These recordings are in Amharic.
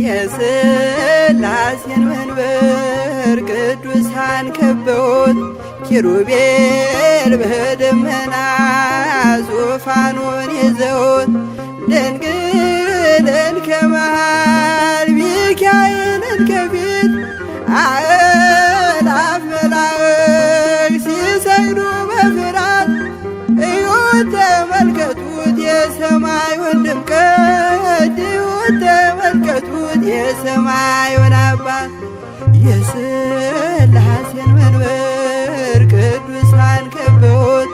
የሥላሴን መንበር ቅዱሳን ከበውት ኪሩቤል በደመና ዙፋኑን ይዘውት ድንግልን ከመሃል ሚካኤልን ከፊት አእላፍ መላእክት ሲሰግዱ በፍርሃት እዩት ተመልከቱት የሰማዩን ድምቀት እዩት ተመልከቱት የሰማዩን አባት የሥላሴን መንበር ቅዱሳን ከበውት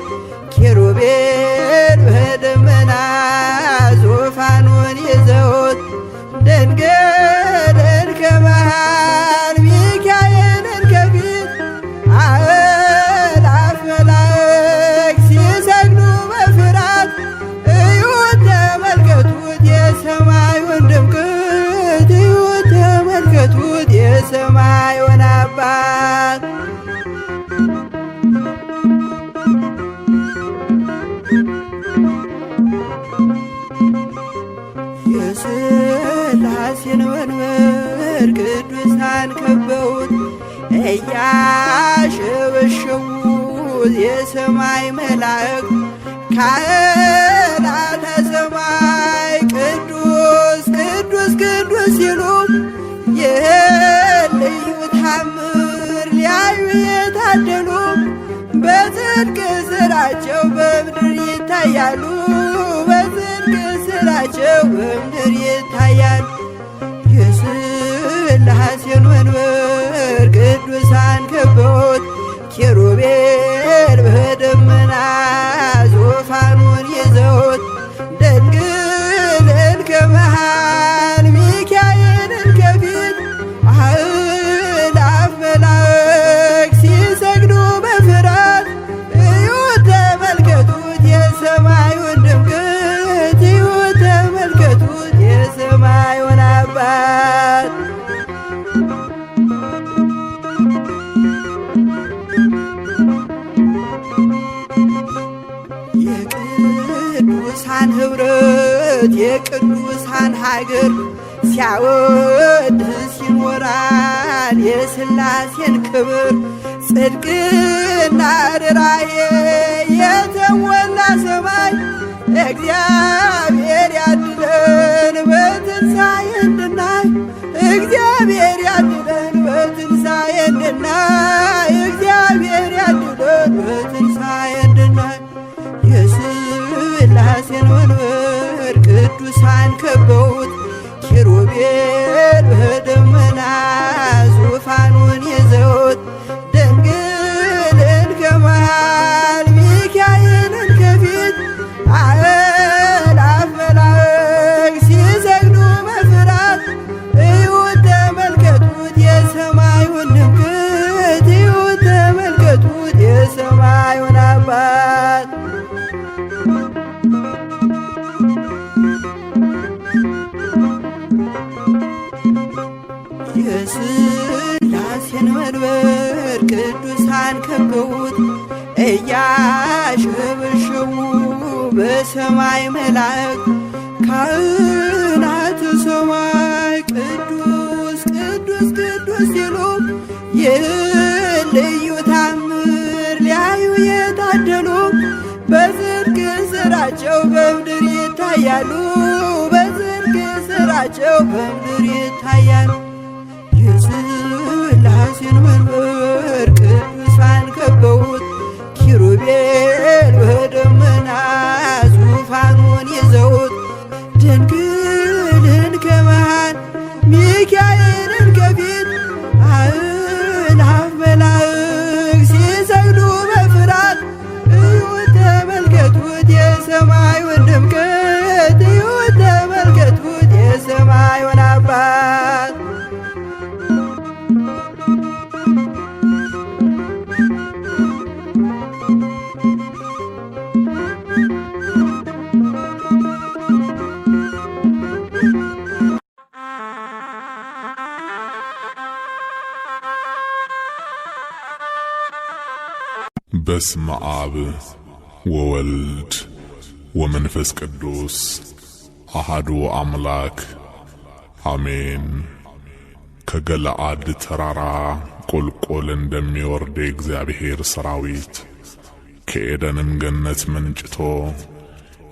ኪሩቤል በደመና ዙፋኑን ይዘውት ድንግልን ከመሃል ሚካኤልን ከፊት አእላፍ መላእክት ሲሰግዱ በፍርሃት እዩት ተመልከቱት የሰማዩን ድምቀት እዩት ተመልከቱት የሰማዩን አባት የሥላሴን መንበር ቅዱሳን ከበውት እያሸበሸቡት የሰማይ መላእክት ካህናተ ሰማይ ቅዱስ ቅዱስ ቅዱስ ሲሉ ይህን ልዩ ታምር ሊያዩ የታደሉ በጽድቅ ሥራቸው በምድር ይታያሉ በጽድቅ ሥራቸው በምድር ይታያሉ። የሥላሴን መንበር ቅዱሳን ከበውት ኪሩቤል በደመና ዙፋኑን ይዘውት ድንግልን ከመሃል ሚካኤልን ከፊት አእላፍ መላእክት ሲሰግዱ በፍርሃት እዩት ተመልከቱት የሰማዩን ድምቀት እዩት ተመልከቱት የሰማዩን አባት የቅዱሳን ኅብረት የቅዱሳን ሀገር ሲያወድስ ይኖራል የሥላሴን ክብር ጽድቅና ርራዬ የተሞላ ሰማይ እግዚአብሔር ያድለን በትንሣኤ እንድናይ እግዚአብሔር ያድለን በትንሣኤ እንድናይ እግዚአብሔር ያድለን በትንሣኤ እንድናይ የሥላሴን መንበር ቅዱሳን ከበውት ኪሩቤል በደመና ዙፋኑን ይዘውት ድንግልን ከመሃል ሚካኤልን ከፊት አእላፍ መላእክት ሲሰግዱ በፍርሃት እዩት ተመልከቱት የሰማዩን ድምቀት እዩት ተመልከቱት የሰማዩን አባት የሥላሴን መንበር ቅዱሳን ከበውት እያሸበሸቡ በሰማይ መላእክት ካህናተ ሰማይ ቅዱስ ቅዱስ ቅዱስ ሲሉ ይህን ልዩ ታምር ሊያዩ የታደሉ በጽድቅ ሥራቸው በምድር ይታያሉ በጽድቅ ሥራቸው በምድር ይታያሉ። የሥላሴን መንበር ቅዱሳን ከበውት ኪሩቤል በደመና ዙፋኑን ይዘውት ድንግልን ከመሃል ሚካኤልን ከፊት አእላፍ መላእክት ሲሰግዱ በፍርሃት እዩት ተመልከቱት የሰማዩን ድምቀት እዩት ተመልከቱት የሰማዩን አባት በስመ አብ ወወልድ ወመንፈስ ቅዱስ አሐዱ አምላክ አሜን። ከገለአድ ተራራ ቁልቁል እንደሚወርድ የእግዚአብሔር ሰራዊት ከኤደንም ገነት መንጭቶ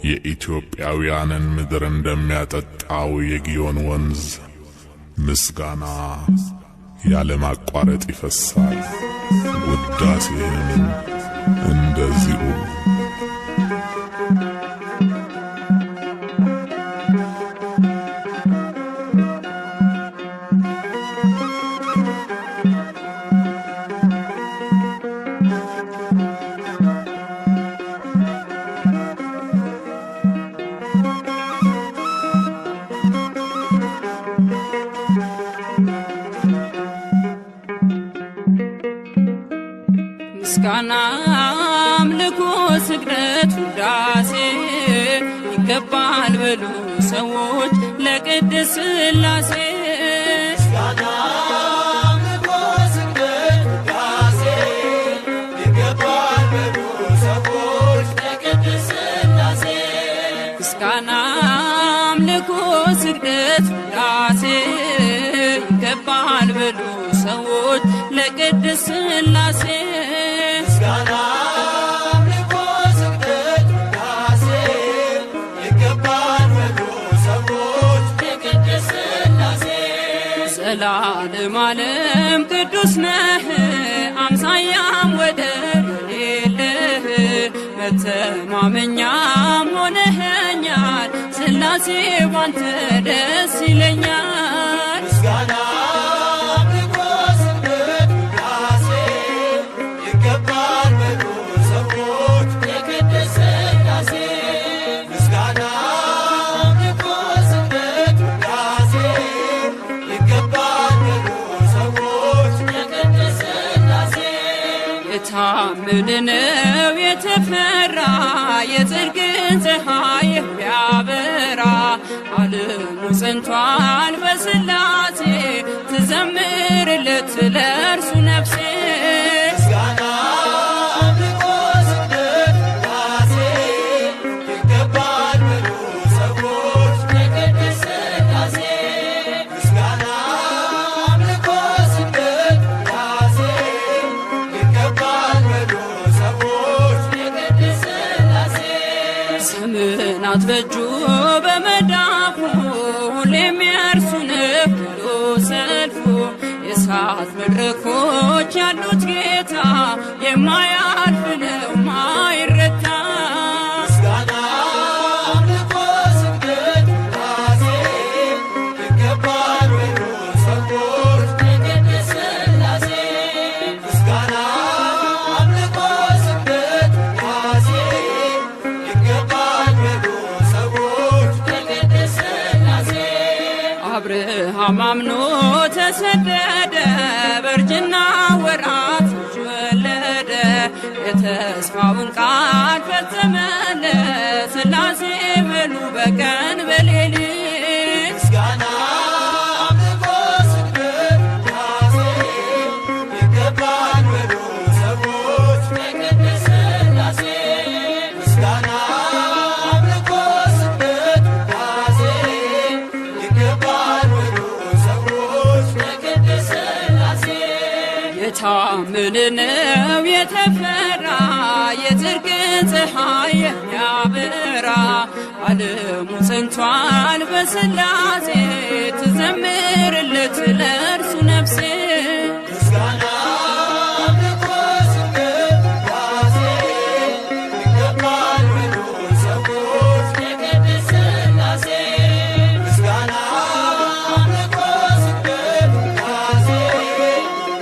የኢትዮጵያውያንን ምድር እንደሚያጠጣው የጊዮን ወንዝ ምስጋና ያለማቋረጥ ይፈሳል። ውዳሴህም እንደዚሁ ምስጋና አምልኮ ስግደት ውዳሴ ይገባል በሉ ሰዎች ለቅድስት ሥላሴ። ምስጋና አምልኮ ስግደት ውዳሴ ይገባል በሉ ሰዎች ለቅድስት ሥላሴ። ምስጋና አምልኮ ስግደት ውዳሴ ይገባል በሉ ሰዎች ለቅድስት ሥላሴ። ምስጋና አምልኮ ስግደት ውዳሴ ይገባል በሉ ሰዎች ለቅድስት ሥላሴ። ዘላለም ዓለም ቅዱስ ነህ አምሳያም ወደር የሌለህ መተማመኛም ሆነኸኛል ሥላሴ ባንተ ደስ ይለኛል። ምስጋና የታመንነው የተፈራ የጽድቅን ፀሐይ የሚያበራ ዓለሙ ጸንቷል በሥላሴ ትዘምርለት ለእርሱ ነፍሴ። ምስጋና አምልኮ ስግደት ውዳሴ ይገባል በሉ ሰዎች ለቅድስት ሥላሴ። ምስጋና አምልኮ ስግደት ውዳሴ ይገባል በሉ ሰዎች ለቅድስት ሥላሴ። ዘመናት በእጁ በመዳፉ ሁሌም የእርሱ ነው ሁሉ ሰልፉ የእሳት መድረኮች ያሉት ጌታ የማያልፍ ነው ማይረታ። ምስጋና አምልኮ ስግደት ውዳሴ ይገባል በሉ ሰዎች ለቅድስት ሥላሴ። ምስጋና አምልኮ ስግደት ውዳሴ ይገባል በሉ ሰዎች ለቅድስት ሥላሴ። አብርሃም አምኖ ተሰደደ በእርጅና ወራት ልጅ ወለደ የተስፋውን ቃል ፈጸመለት ሥላሴ በሉ በቀን በሌሊት። ምስጋና አምልኮ ስግደት ውዳሴ ይገባል በሉ ሰዎች ለቅድስት ሥላሴ። ምስጋና አምልኮ ስግደት ውዳሴ ይገባል በሉ ሰዎች ለቅድስት ሥላሴ። የታመንነው የተፈራ የጽድቅን ፀሐይ የሚያበራ ዓለሙ ጸንቷል በሥላሴ ትዘምርለት ለእርሱ ነፍሴ። ምስጋና አምልኮ ስግደት ውዳሴ ይገባል በሉ ሰዎች ለቅድስት ሥላሴ። ምስጋና አምልኮ ስግደት ውዳሴ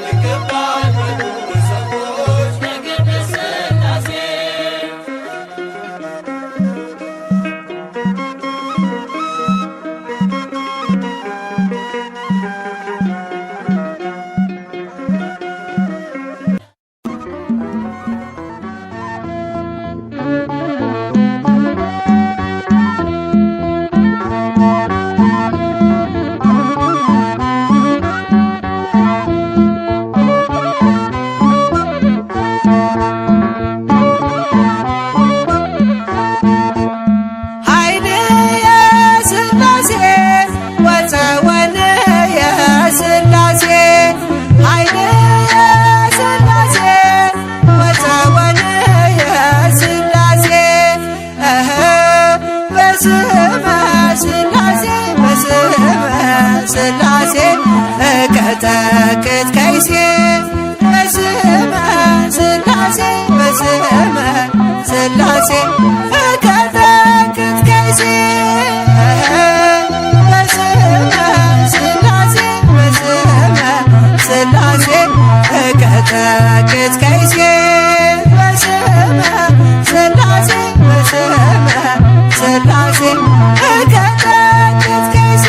ይገባል በሉ ሰዎች ለቅድስት ሥላሴ። ሥላሴ ኃይልየ ሥላሴ ወፀወልየ ሥላሴ በስመ ሥላሴ በስመ ሥላሴ እቀጠቅጥ ከይሴ በስመ ሥላሴ በስመ ሥላሴ እቀጠቅጥ ከይሴ በስመ ሥላሴ በስመ ሥላሴ እቀጠቅጥ ከይሴ በስመ ሥላሴ በስመ ሥላሴ እቀጠቅጥ ከይሴ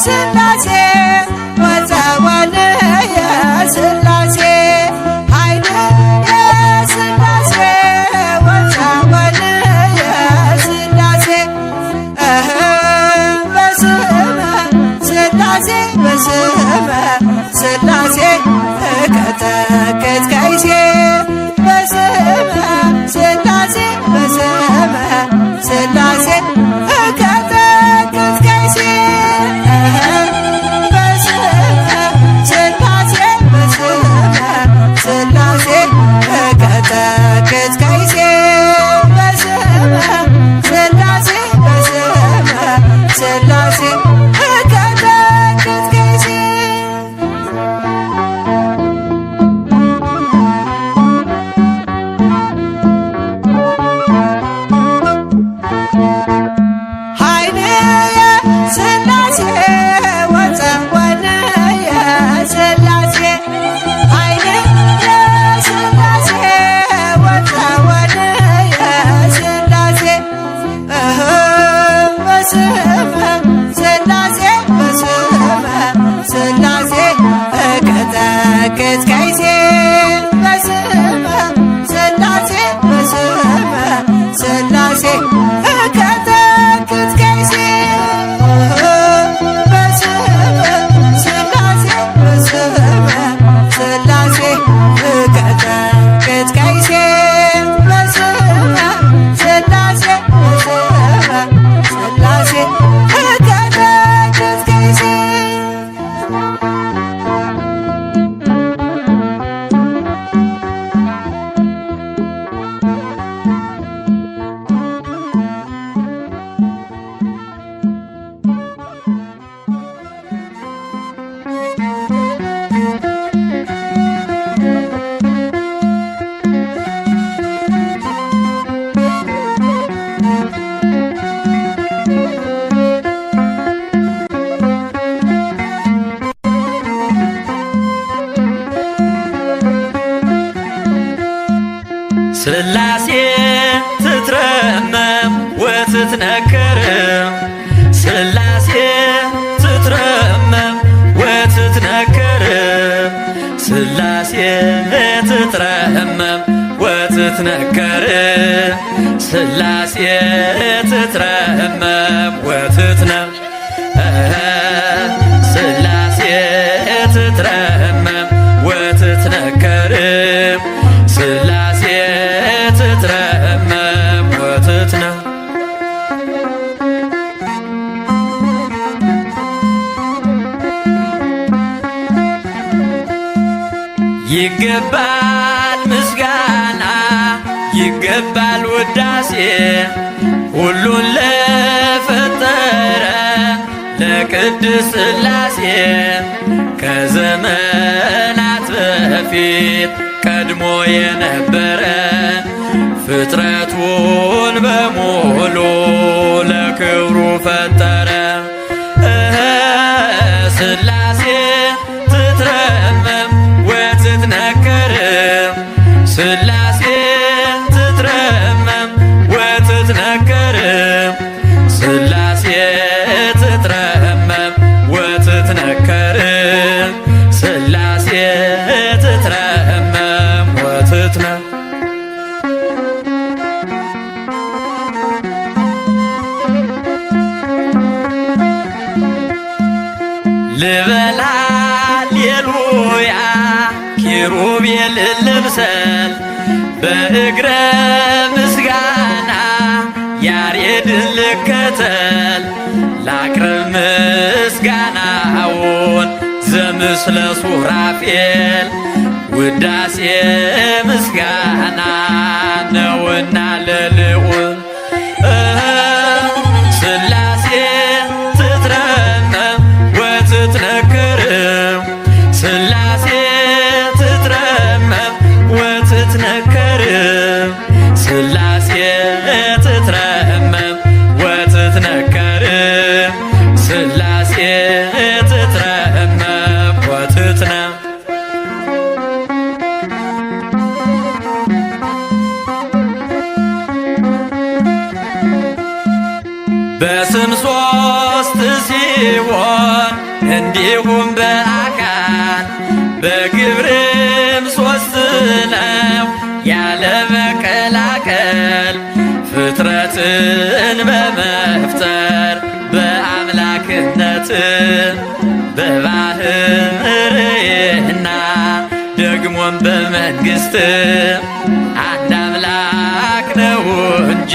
ሥላሴ ወፀወልየ ሥላሴ ኃይልየ ሥላሴ ወፀወልየ ሥላሴ በስመ ሥላሴ በስመ ሥላሴ እቀጠቅጥ ከይሴ በስመ ሥላሴ በስመ ሥላሴ እቀጠቅጥ ከይሴ ሥላሴ እቀጠቅጥ ከይሴ በስመ ሥላሴ በስመ ሥላሴ እቀጠቅጥ ከይሴ ኃይልየ ሥላሴ ወፀወልየ ሥላሴ ኃይልየ ሥላሴ ወፀወልየ ሥላሴ በስመ ሥላሴ በስመ ሥላሴ እቀጠቅጥ ከይሴ በስመ ሥላሴ በስመ ሥላሴ እቀጠቅጥ ከይሴ በስመ ሥላሴ በስመ ሥላሴ እቀጠቅጥ ከይሴ በስመ ሥላሴ በስመ ሥላሴ እቀጠቅጥ ከይሴ ሥላሴ ትትረመም ወትትነከር ሥላሴ ትትረመም ወትትነከር ሥላሴ ትትረመም ወትትነከር ሥላሴ ትትረመም ወትትነከር ሥላሴ ትትረመም ወትትነከር ሥላሴ ትትረመም ወትትነከር ይገባል ምስጋና ይገባል ውዳሴ ሁሉን ለፈጠረ ለቅድስት ሥላሴ ከዘመናት በፊት ቀድሞ የነበረ ፍጥረቱን በሙሉ ለክብሩ ፈጠረ። ሥላሴ ትትረመም ወትትነከር ሥላሴ ትትረመም ወትትነከር ሥላሴ ትትረመም ወትትነከር ሥላሴ ትትረመም ወትትነከር ልበላ ሃሌሉያ ኪሩቤል ልምሰል በእግረ ምስጋና ያሬድን ልከተል ላቅርብ ምስጋናውን ዘምስለ ሱራፌል ውዳሴ ምስጋና ነውና ለልዑል ሥላሴ ትትረመም ወትትነከርም ሥላሴ ትትረመም ወትትነከርም ሥላሴ ትትረመም ወትትነከርም ሥላሴ ትትረመም ወትትነ በስም ሶስት ሲሆን እንዲሁም በአካል በግብርም ሶስት ነው ያለ መቀላቀል ፍጥረትን በመፍጠር በአምላክነት በባህርይና ደግሞም በመንግሥት አንድ አምላክ ነው እንጂ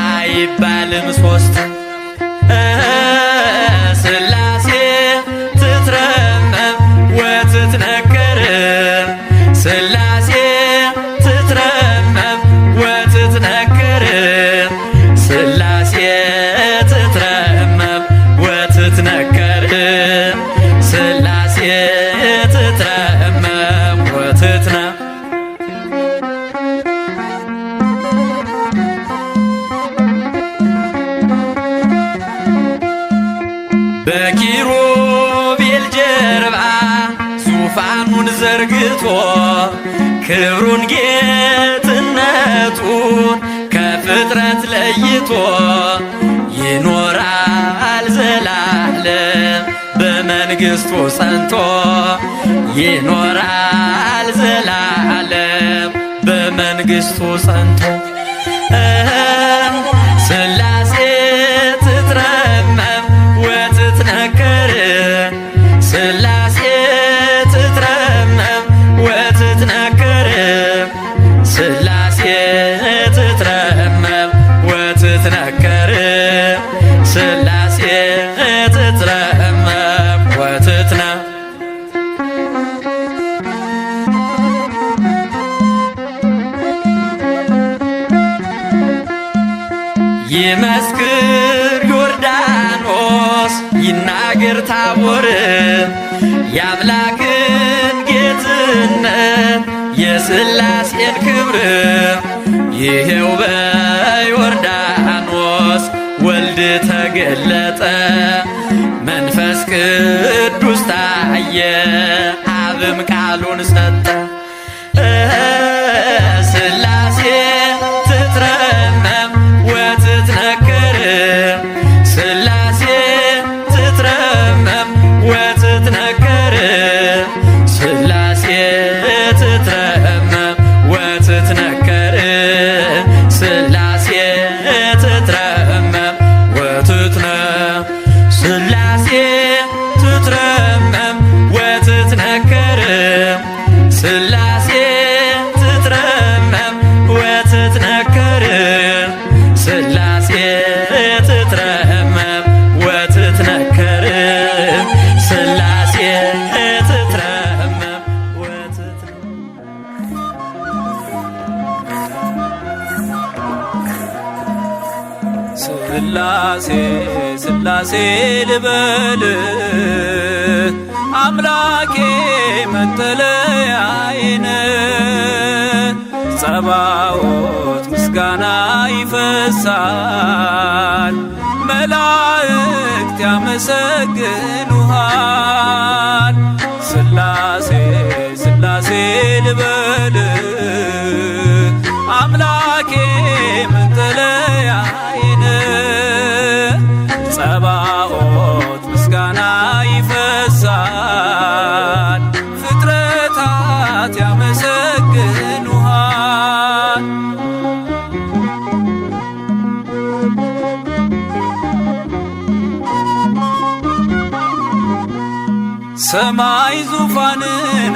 አይባልም ሶስት ሥላሴ ትትረመም ወትትነከርም ሥላሴ ትትረመም ወትትነከርም ሥላሴ ትትረመም ወትትነከርም ሥላሴ ትትረመም ወትትነ በኪሩቤል ጀርባ ዙፋኑን ዘርግቶ ክብሩን ጌትነቱን ከፍጥረት ለይቶ ይኖራል ዘላለም በመንግሥቱ ጸንቶ ይኖራል ዘላለም በመንግሥቱ ጸንቶ ሥላሴ ትትረመም ወትትነከርም ሥላሴ ትትረመም ወትትነከርም ሥላሴ ትትረመም ወትትነከርም ሥላሴ ትትረመም ወትትነ ይመስክር ዮርዳኖስ ይናገር ታቦርም የአምላክን ጌትነት የሥላሴን ክብር ይሄው በዮርዳኖስ ወልድ ተገለጠ መንፈስ ቅዱስ ታየ አብም ቃሉን ሰጠ ሥላሴ ትትረመም ወትትነከርም ሥላሴ ትትረመም ወትትነከርም ሥላሴ ትትረመም ወትትነከርም ሥላሴ ትትረመም ወትትነ ሥላሴ ትትረመም ወትትነከርም ሥላሴ ትትረመም ወትትነከርም ሥላሴ ትትረመም ወትትነከርም ሥላሴ ትትረመም ወትትነ ሥላሴ ሥላሴ ልበል አምላኬ መጠለያዬን ጸባዖት ምስጋና ይፈሳል መላእክት ያመሰግኑሃል ሥላሴ ሥላሴ ልበል አምላኬ መጠለያዬን ጸባዖት ምስጋና ይፈሳል ፍጥረታት ያመሰግኑሃል ሰማይ ዙፋን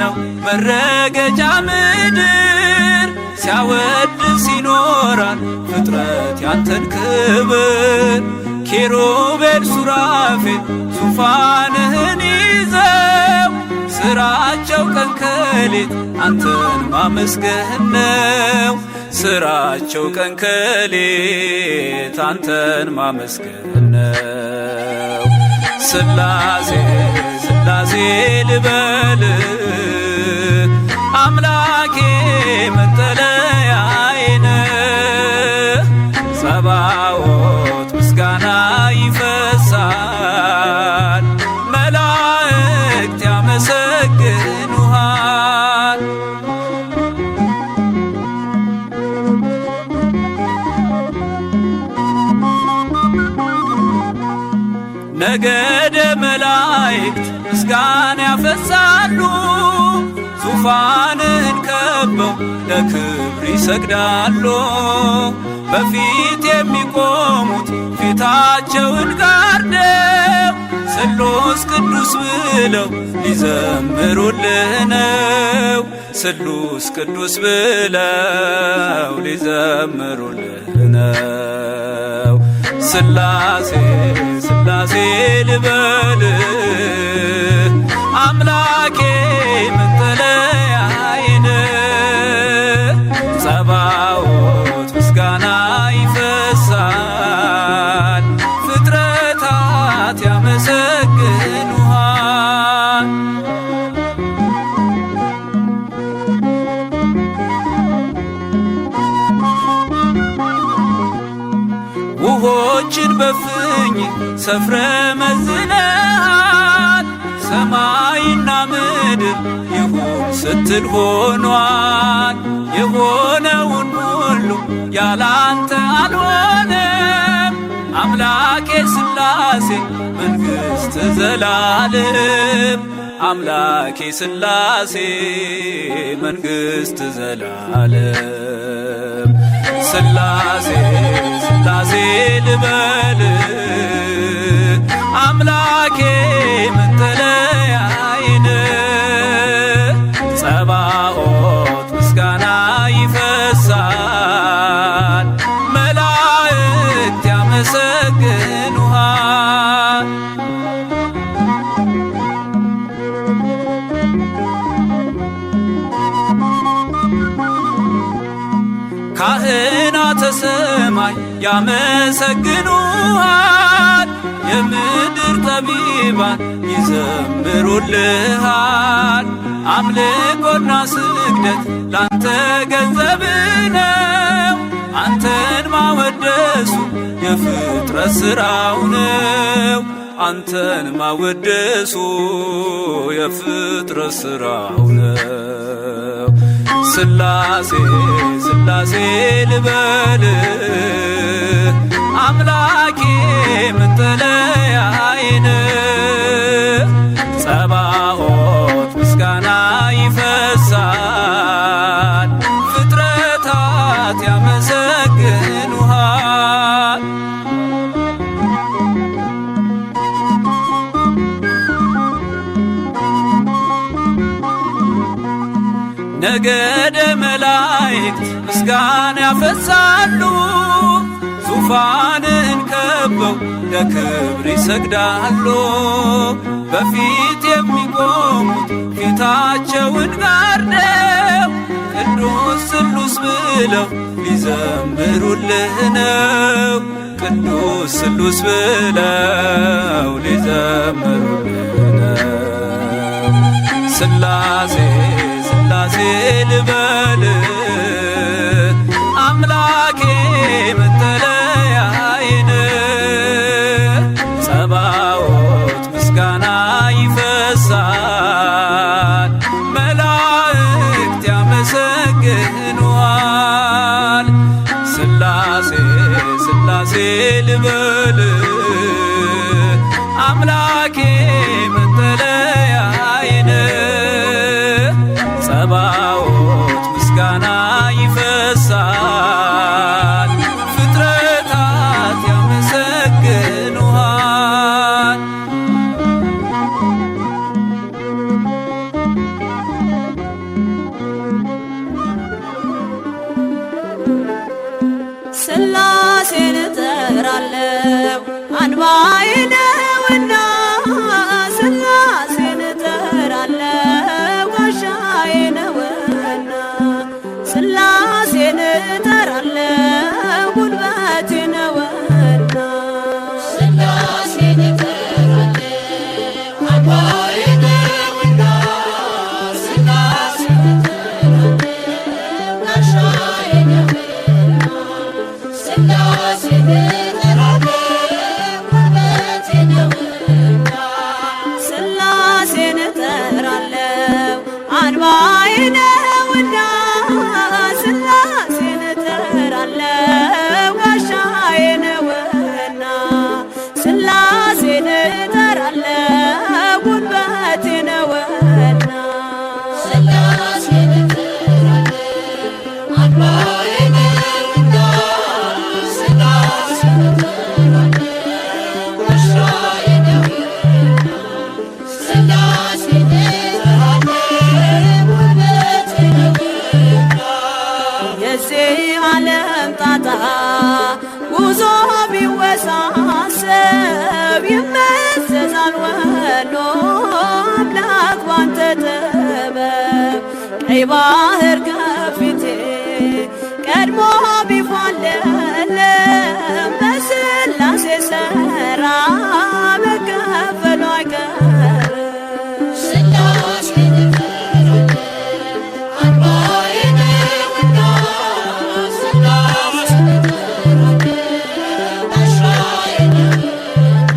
ነው መረገጫ ምድር ሲያወድስ ይኖራል ፍጥረት ያንተን ክብር። ኪሩቤል ሱራፌል ዙፋንህን ይዘው ስራቸው ቀን ከሌት አንተን ማመስገን ነው። ስራቸው ቀን ከሌት አንተን ማመስገን ነው። ስላሴ ስላሴ ልበል አምላኬ መጠለያዬ ነህ። ጸባዖት ምስጋና ይፈሳል መላእክት ያመሰግኑሃል። ነገደ መላእክት ምስጋና ያፈሳሉ ዙፋንን ከበው ለክብር ይሰግዳሉ። በፊት የሚቆሙት ፊታቸውን ጋርደው ስሉስ ቅዱስ ብለው ሊዘምሩልህ ነው። ስሉስ ቅዱስ ብለው ሊዘምሩልህ ነው። ስላሴ ስላሴ ልበል አምላኬ መጠለያዬ ነህ። ጸባዖት ምስጋና ይፈሳል ፍጥረታት ያመሰግኑሃል። ውሆችን በፍኝ ሰፍረ መዝነሃል። ሰማይና ምድር ይሁን ስትል ሆኗል። የሆነውን ሁሉ ያላንተ አልሆነም። አምላኬ ስላሴ መንግሥት ዘላለም። አምላኬ ስላሴ መንግሥት ዘላለም። ስላሴ ስላሴ ልበል አምላኬ መጠለያዬ ነህ። ጸባዖት ምስጋና ይፈሳል መላእክት ያመሰግኑሃል። ካህናተ ሰማይ ያመሰግኑሃል። የምድር ጠቢባን ይዘምሩልሃል። አምልኮና ስግደት ላንተ ገንዘብ ነው። አንተን ማወደሱ የፍጥረት ሥራው ነው። አንተን ማወደሱ የፍጥረት ሥራው ነው። ስላሴ ስላሴ ልበል አምላኬ መጠለያዬ ነህ። ጸባዖት ምስጋና ይፈሳል ፍጥረታት ያመሰግኑሃል። ነገደ መላእክት ምስጋና ያፈሳሉ ዙፋንን ከበው ለክብር ይሰግዳሉ። በፊት የሚቆሙት ፊታቸውን ጋርደው ቅዱስ ስሉስ ብለው ሊዘምሩልህ ነው። ቅዱስ ስሉስ ብለው ሊዘምሩልህ ነው። ስላሴ ስላሴ ልበል አምላኬ መጠለያዬ ነህ። ጸባዖት ምስጋና ይፈሳል መላእክት ያመሰግኑሃል። ስላሴ ስላሴ ልበል አምላኬ መጠለያዬ ነህ። ጸባዖት ምስጋና ይፈሳል ፍጥረታት ያመሰግኑሃል። እጠራለሁ አንባዬ ነውና ሥላሴን እጠራለሁ ጋሻዬ ነውና ሥላሴን እጠራለሁ ጉልበቴ ነውና ሥላሴን እጠራለሁ አንባዬ ነውና ሥላሴን እጠራለሁ ጋሻዬ ነውና ሥላሴን እጠራለሁ ጉልበቴ ነውና ሥላሴን እጠራለሁ አንባዬ ነውና ሥላሴን እጠራለሁ ጋሻዬ ነውና ሥላሴን እጠራለሁ ጉልበቴ ነውና ሥላሴን እጠራለሁ አንባዬ ነውና ሥላሴን እጠራለሁ ጋሻዬ ነውና ሥላሴን እጠራለሁ ጉልበቴ ነውና የዚህ ዓለም ጣጣ ጉዞ ቢወሳሰብ ይመዘዛል ወሎ አምላክ ባንተ ጥበብ ቀይ ባህር ከፊቴ ቀድሞ ቢፋለለም በሥላሴ ሥራ መከፈሉ አይቀርም ሥላሴን እጠራለሁ አንባዬ ነውና ሥላሴን እጠራለሁ ጋሻዬ ነውና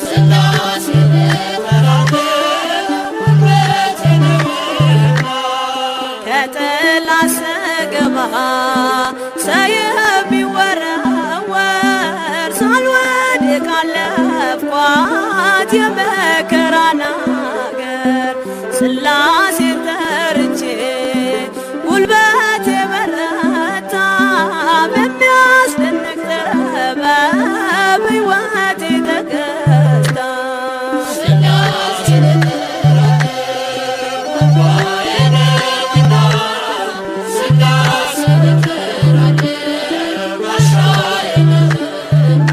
ሥላሴን እጠራለሁ ጉልበቴ ነውና ከጥላ ስገባ ሰይፍ ቢወረወር ሳልወድቅ አለፍኳት የመከራን አገር ሥላሴን ጠርቼ ጉልበቴ በረታ በሚያስደንቅ ጥበብ ሕይወቴ ተገዝታ ሥላሴን እጠራለሁ አንባዬ ነውና ሥላሴን እጠራለሁ ጋሻዬ ነውና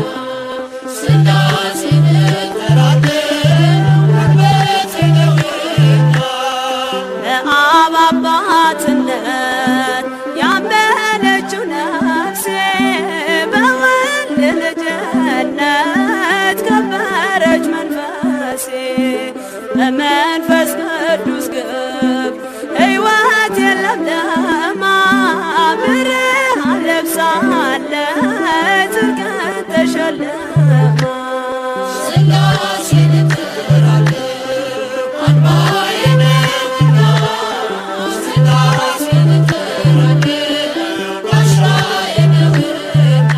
ሥላሴን እጠራለሁ ጉልበቴ ነውና በአብ አባትነት ያመነችው ነፍሴ በወልድ ልጅነት ከበረች መንፈሴ በመንፈስ ቅዱስ ግብ ሕይወት የለምለማ ብርሃን ለብሳለች ጽድቅን ተሸልማ ሥላሴን እጠራለሁ አንባዬ ነውና ሥላሴን እጠራለሁ ጋሻዬ ነውና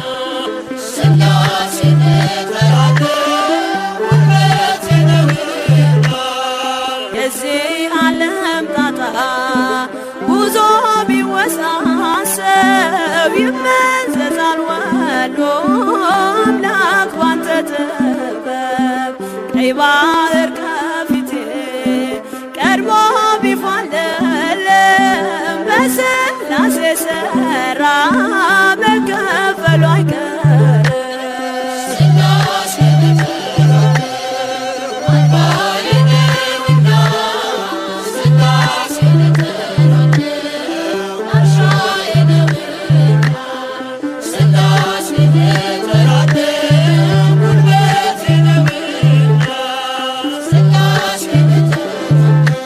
ሥላሴን እጠራለሁ ጉልበቴ ነውና የዚህ ዓለም ጣጣ ጉዞ ቢወሳሰብ ይመዘዛል ወሎ አምላክ ባንተ ጥበብ ቀይ ባህር ከፊቴ ቀድሞ ቢፋለለም በሥላሴ ሥራ መከፈሉ አይቀርም ሥላሴን እጠራለሁ አንባዬ ነውና ሥላሴን እጠራለሁ ጋሻዬ ነውና ሥላሴን እጠራለሁ ጉልበቴ ነውና ሥላሴን እጠራለሁ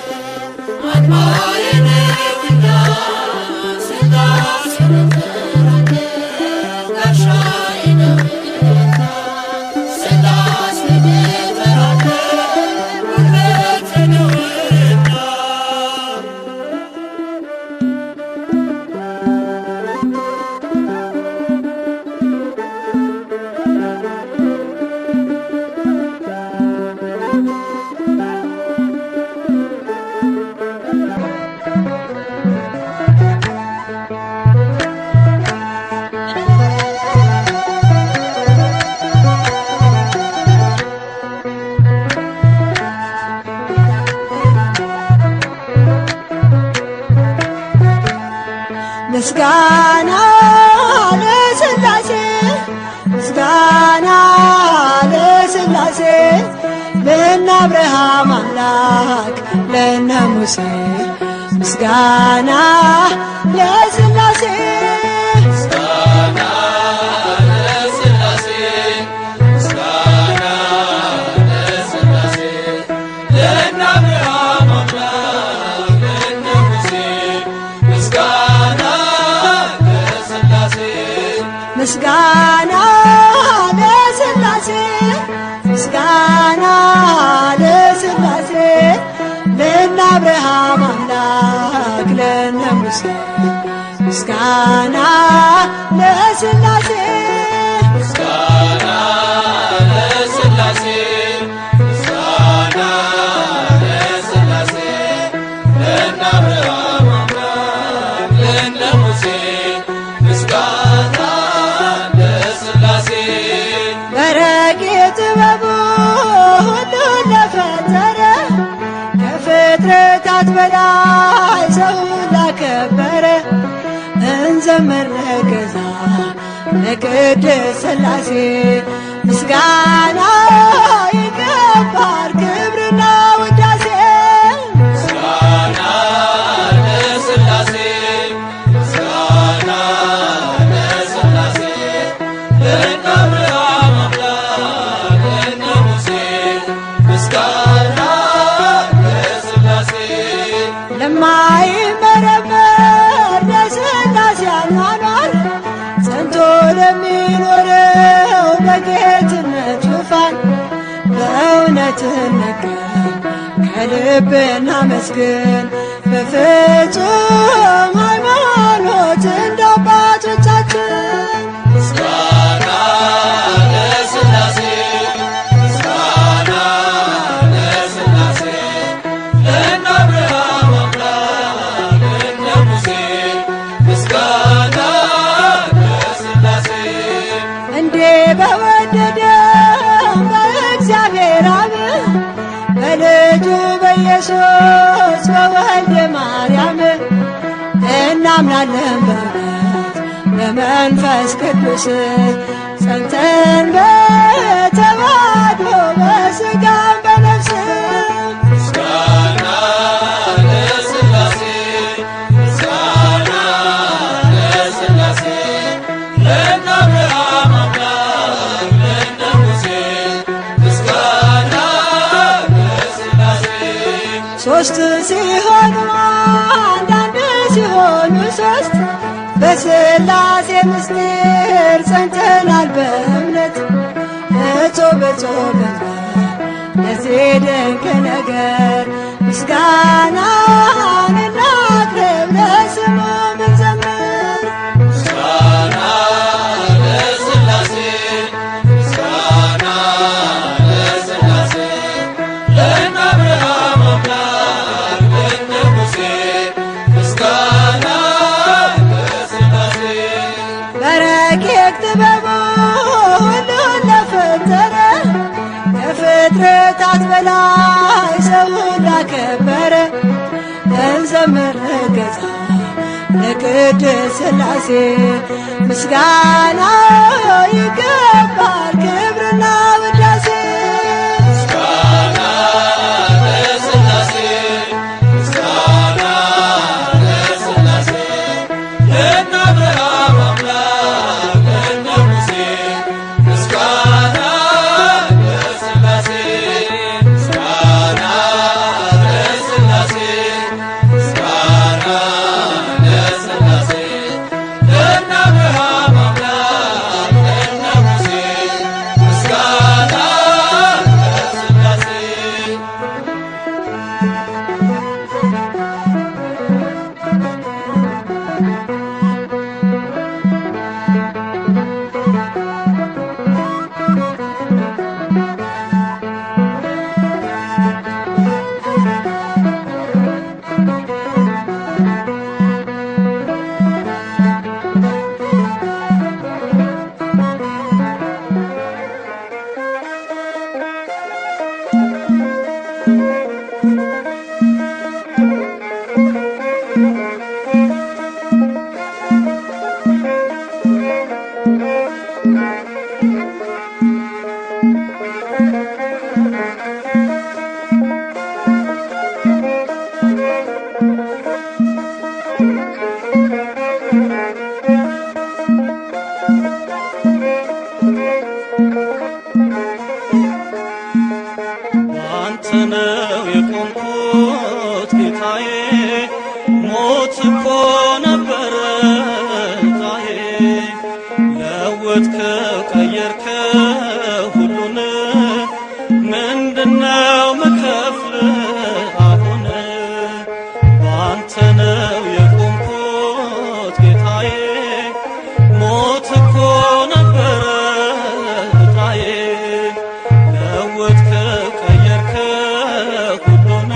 አንባዬ ነውና ሥላሴን እጠራለሁ ጋሻዬ ነውና ሥላሴን እጠራለሁ ጉልበቴ ነውና ምስጋና ለሥላሴ ምስጋና አብርሃም አምላክ ለነ ሙሴ ምስጋና ለሥላሴ ምስጋና ለሥላሴ ምስጋና ለሥላሴ ለነ አብርሃም አምላክ ለነ ሙሴ ምስጋና ለሥላሴ ምስጋና ለሥላሴ ምስጋና ለሥላሴ ለነ አብርሃም አምላክ ለነ ሙሴ ምስጋና ጥበቡ ሁሉን ለፈጠረ ከፍጥረታት በላይ ሰውን ላከበረ እንዘምር ለገዛ ለቅድስት ሥላሴ ምስጋና ይገባል ክብርና ውዳሴ ምስጋና ለሥላሴ ምስጋና ለሥላሴ ለነ አብርሃም ለማይመረመር ለሥላሴ አኗኗር ጸንቶ ለሚኖረው በጌትነት ዙፋን በእውነት እንገኝ ከልብ እናመስግን በፍጹም ሃይማኖት እንደ አባቶቻችን ምስጋና ለሥላሴ ምስጋና ለሥላሴ ለነ አብርሃም አምላክ ለነ ሙሴ ምስጋና ለሥላሴ እንዴ በወደደው በእግዚአብሔር አብ በልጁ በኢየሱስ በወልደ ማርያም እናምናለን በእውነት በመንፈስ ቅዱስ ጸንተን በተዋህዶ በሥጋም በነፍስ ምስጋና ለሥላሴ ምስጋና ለሥላሴ ለነ አብርሃም አምላክ ለነ ሙሴ ምስጋና ለሥላሴ ሦስት ሲሆኑ አንዳንድ ሲሆኑ ሦስት በሥላሴ ምስጢር ጸንተናል በእምነት እጾም እጾም ለዚህ ድንቅ ነገር ምስጋናን እናቅርብ ለስሙ እንዘምር ምስጋና ለሥላሴ ምስጋና ለሥላሴ ለነ አብርሃም አምላክ ለነ ሙሴ ምስጋና ለሥላሴ በረቂቅ ጥበቡ ሁሉን ለፈጠረ ከፍጥረታት በላይ ሰውን ላከበረ እንዘምር ለገዛ ለቅድስት ሥላሴ ምስጋና ይገባል ክብርና ውዳሴ ምስጋና ለሥላሴ ምስጋና ለሥላሴ ለነ አብርሃም አምላክ ለነ ሙሴ ምስጋና ለሥላሴ ምስጋና ለሥላሴ ምስጋና ለሥላሴ ለነ አብርሃም አምላክ ለነ ሙሴ ምስጋና ሞት እኮ ነበረ ዕጣዬ ለወጥከው ቀየርከው ሁሉን ምንድነው ምከፍል አሁን ባንተ ነው የቆምኩት ጌታዬ ሞት እኮ ነበረ ዕጣዬ ለወጥከው ቀየርከው ሁሉን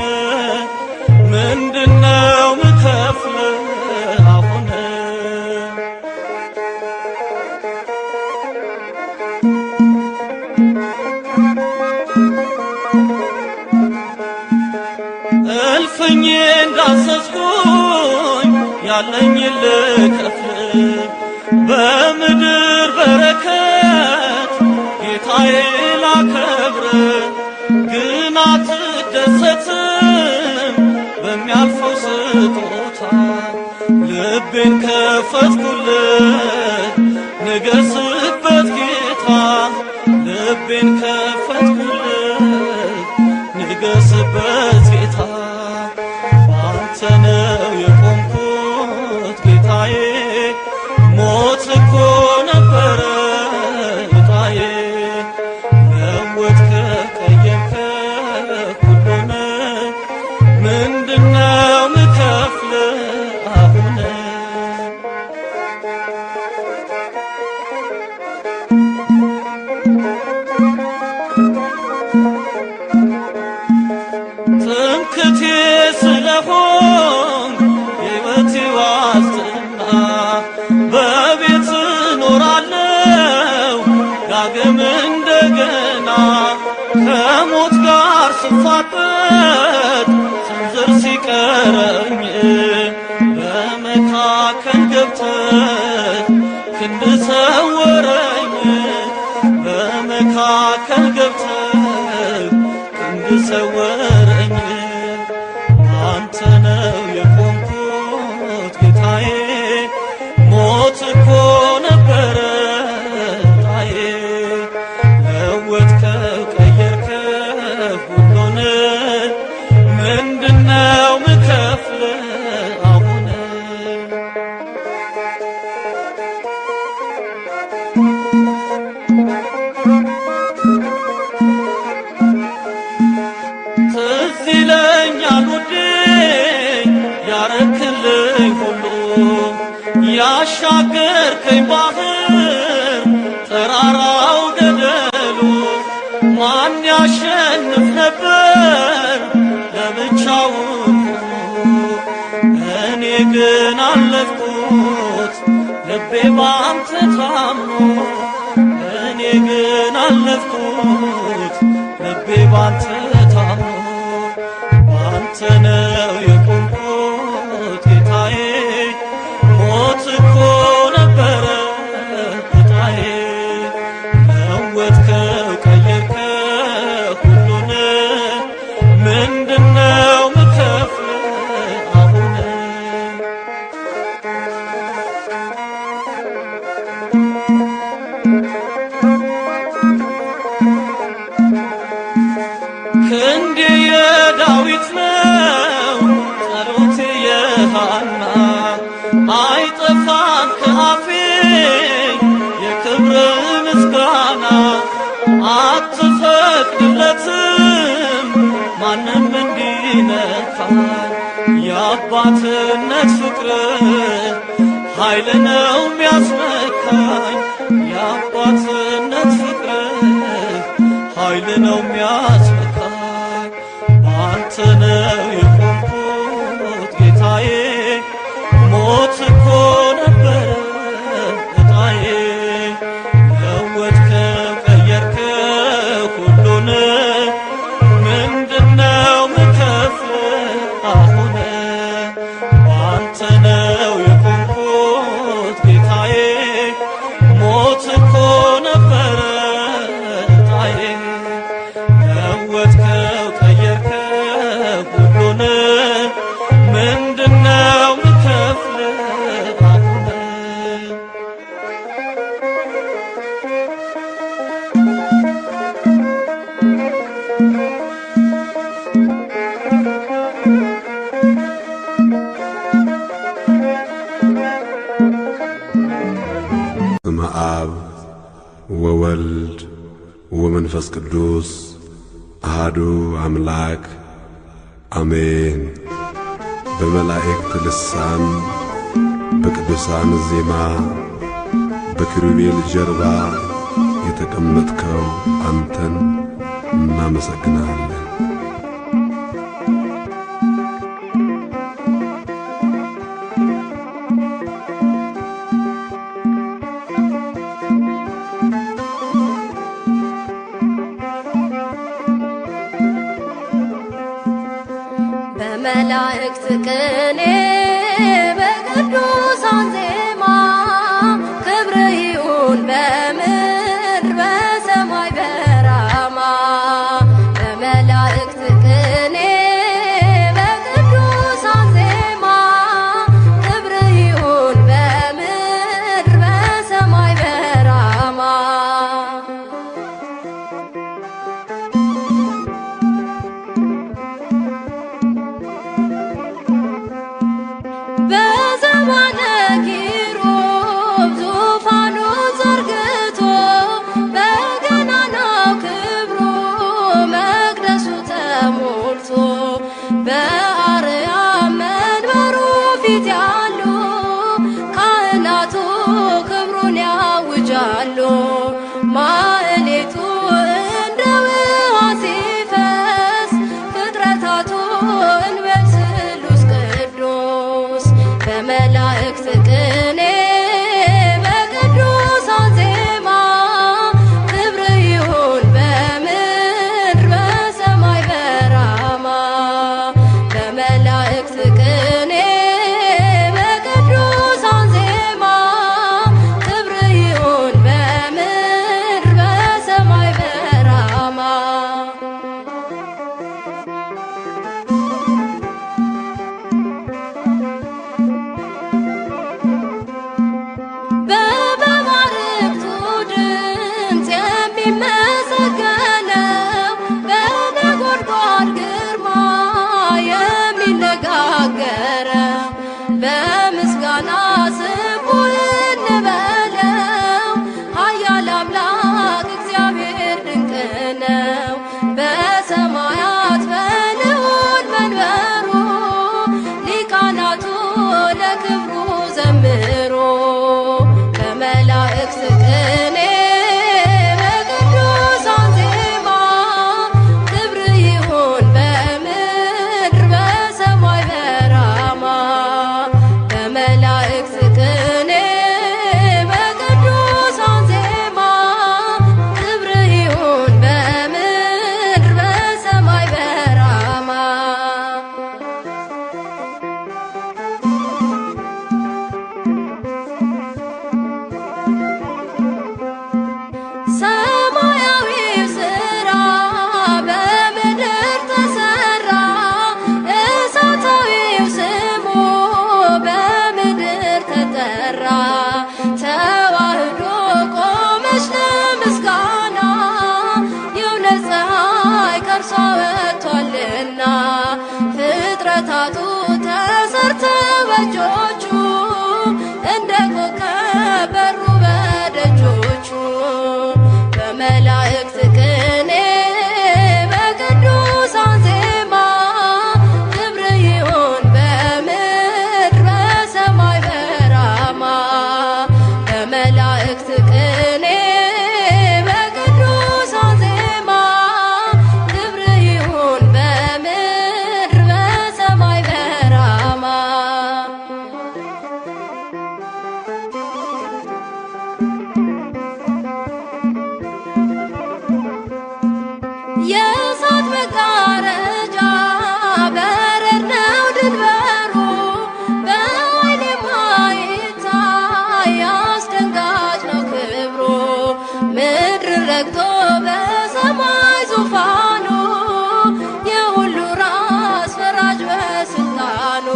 ምንድነው ምከፍል አሁን እልፍኝ እንዳዘዝኩኝ ያለኝ ልከፍል በምድር በረከት ጌታዬ ላከብር ግን አትደሰትም በሚያልፈው ስጦታ ልቤን ከፈትኩልህ ንገስበት ጌታ ልቤን ከፈትኩልህ ንገስበት ጌታ ባንተ ነው የቆምኩት ጌታዬ ሞት እኮ ነበረ ዕጣዬ ለወጥከው ቀየርከው ሁሉን ምንድነው ምከፍል አሁን ትምክህቴ ስለሆንክ የሕይወቴ ዋስትና በቤት እኖራለሁ ዳግም እንደገና ከሞት ጋር ስፋጠጥ ስንዝር ሲቀረኝ በመካከል ገብተህ ክንድ ሰወረኝ በመካከል ገብተህ ክንድ ሰወረኝ አንተ ነው የቆምኩት ጌታዬ ሞት እኮ ነበረ ዕጣዬ ለወጥከው ቀየርከው ሁሉን ምንድነው ምከፍል አሁን ትዝ ይለኛል ውዴ ያረክልኝ ሁሉ ያሻገርከኝ ባህር ተራራው ገደሉ ማን ያሸንፍ ነበር ለብቻው እኔ ግን አለፍኩት ልቤ ባንተ ታምኖ እኔ ግን አለፍኩት ልቤ ባንተ ታምኖ ባንተ ነው የቆምኩት ጌታዬ ሞት እኮ ነበረ ዕጣዬ ለወጥከው ቀየርከው ሁሉን ምንድነው ምከፍል አሁን ክንዴ የዳዊት ነው ጸሎቴ የሃና አይጠፋም ከአፌ የክብር ምስጋና አትፈቅድለትም ማንም እንዲነካኝ የአባትነት ፍቅር ኃይል ነው ሚያስመካኝ የአባትነት ፍቅር ኃይል ነው ሚያስመካኝ ባንተ ነው የቆምኩት ጌታዬ ሞት እኮ ነበረ ዕጣዬ ለወጥከው ቀየርከው ሁሉን ምንድነው ምከፍል አሁን ባንተ ነው የቆምኩት ጌታዬ ሞት እኮ ነበረ ዕጣዬ ለወጥከው ቀየርከው ሁሉን ምንድነው ምከፍል አሁን አብ ወወልድ ወመንፈስ ቅዱስ አሐዱ አምላክ አሜን። በመላእክት ልሳን በቅዱሳን ዜማ በኪሩቤል ጀርባ የተቀመጥከው አንተን እናመሰግናለን። በመላእክት ቅኔ በቅዱሳን ዜማ ክብር ይሁን በምድር በሰማይ በራማ። በመላእክት ቅኔ በቅዱሳን ዜማ ክብር ይሁን በምድር በሰማይ በራማ። በዘባነ ኪሩብ ዙፋኑ ዘርግቶ በገናናው ክብሩ መቅደሱ ተሞልቶ በአርያም መንበሩ ፊት ያሉ ካህናቱ ክብሩን ያውጃሉ። ማዕሌቱ እንደ ውሃ ሲፈስ ፍጥረታቱ እንበል ስሉስ ቅዱስ። በመላእክት ቅኔ በቅዱሳን ዜማ ክብር ይሁን በምድር በሰማይ በራማ። በመላእክት ቅኔ በቅዱሳን ዜማ ክብር ይሁን በምድር በሰማይ በራማ። በመባርክቱ ድምፅ የሚመሰገነው በነጎድጓድ ግርማ የሚነጋገረው በምስጋና ስሙ እንበለው። ኃያል አምላክ እግዚአብሔር ድንቅ ነው። በሰማያት በልዑል መንበሩ ሊቃናቱ ለክብሩ ዘምሩ። በመላእክት ቅኔ በቅዱሳን ዜማ ክብር ይሁን በምድር በሰማይ በራማ። በመላእክት ቅኔ በቅዱሳን ዜማ ክብር ይሁን በምድር በሰማይ በራማ። ሰማያዊው ሥራ በምድር ተሠራ፣ እሳታዊው ስሙ በምድር ተጠራ። ተዋህዶ ቆመች ለምስጋና የእውነት ፀሐይ ከእርሷ ወጥቷልና። ፍጥረታቱ ተሰርተው በእጆቹ እንደ ኮከብ በሩ በደጆቹ። በመላእክት ቅኔ በቅዱሳን ዜማ ክብር ይሁን በምድር በሰማይ በራማ። በመላእክት ቅኔ በቅዱሳን ዜማ ክብር ይሁን በምድር በሰማይ በራማ። የእሳት መጋረጃ በረድ ነው ድንበሩ፣ በዓይን የማይታይ አስደንጋጭ ነው ክብሩ። ምድር ረግቶ በሰማይ ዙፋኑ የሁሉ ራስ ፈራጅ በስልጣኑ።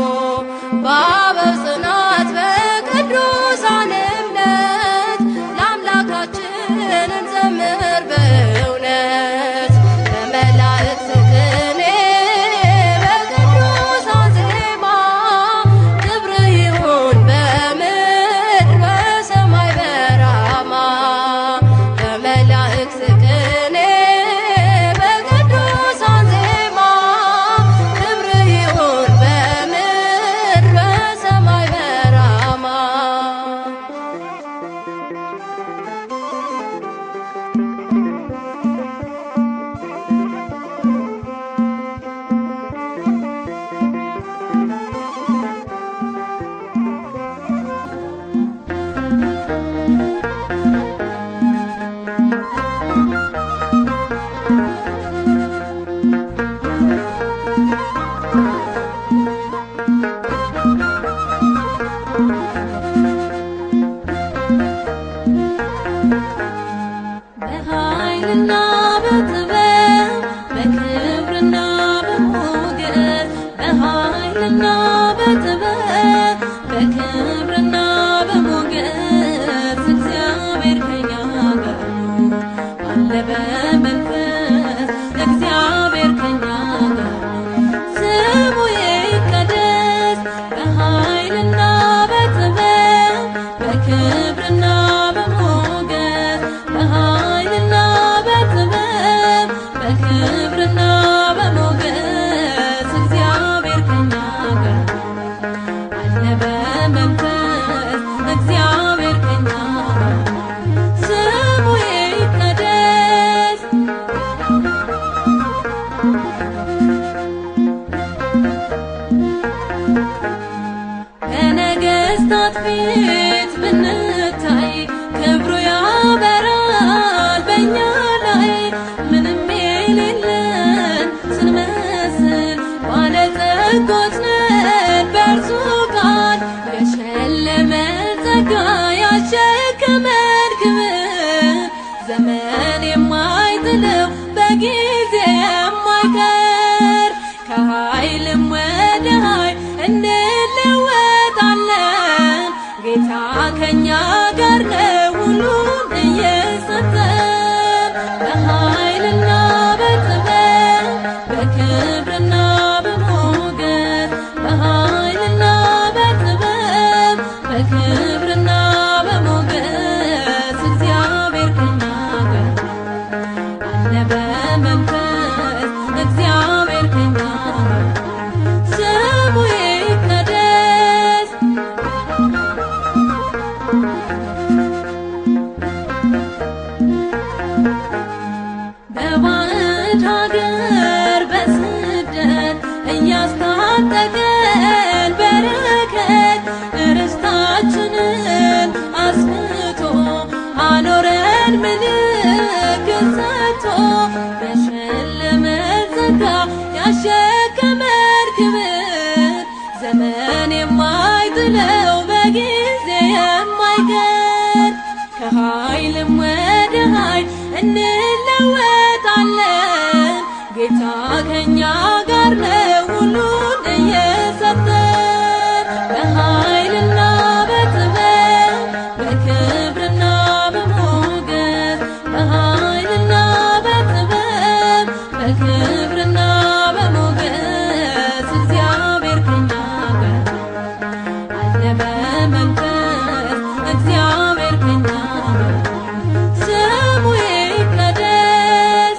በአበው ጽናት በቅዱሳን እምነት ለአምላካችን እንዘምር በእውነት። በመላእክት ቅኔ በቅዱሳን ዜማ ክብር ይሁን በምድር በሰማይ በራማ። በክብርና በሞገስ በኃይልና በጥበብ በክብርና በሞገስ እግዚአብሔር ከኛ ጋር አለ በመንፈስ እግዚአብሔር ከኛ ጋር ስሙ ይቀደስ። በነገሥታት ፊት ብንታይ ክብሩ ያበራል በእኛ ላይ ምንም የሌለን ስንመስል ባለጸጎች ነን በእርሱ ቃል የሸለመን ጸጋ ያሸከመን ክብር ዘመን የማይጥለው በጊዜ የማይቀር ከኃይልም ወደ ኃይል እንለወጣለን ጌታ ከኛ ጋር ነው ሁሉን እየሰጠን በኃይልና በጥበብ በክብርና በሞገስ በኃይልና በጥበብ በክብርና በሞገስ እግዚአብሔር ከኛ ጋር አለ በመንፈስ እግዚአብሔር ከኛ ጋር ስሙ ይቀደስ። በባዕድ ሀገር በስደት እያስታጠቀን በረከት ርስታችንን አስፍቶ አኖረን ምልክት ሰጥቶ በሸለመን ጸጋ ያሸከመን ክብር ዘመን የማይጥለው በጊዜ የማይቀር ከኃይልም ወደ ኃይል እንለወጣለን ጌታ ከኛ ጋር ነው ሁሉን እየሰጠን በኃይልና በጥበብ በክብርና በሞገስ በኃይልና በጥበብ በክብርና በሞገስ እግዚአብሔር ከኛ ጋር አለ በመንፈስ እግዚአብሔር ከኛ ጋር ስሙ ይቀደስ።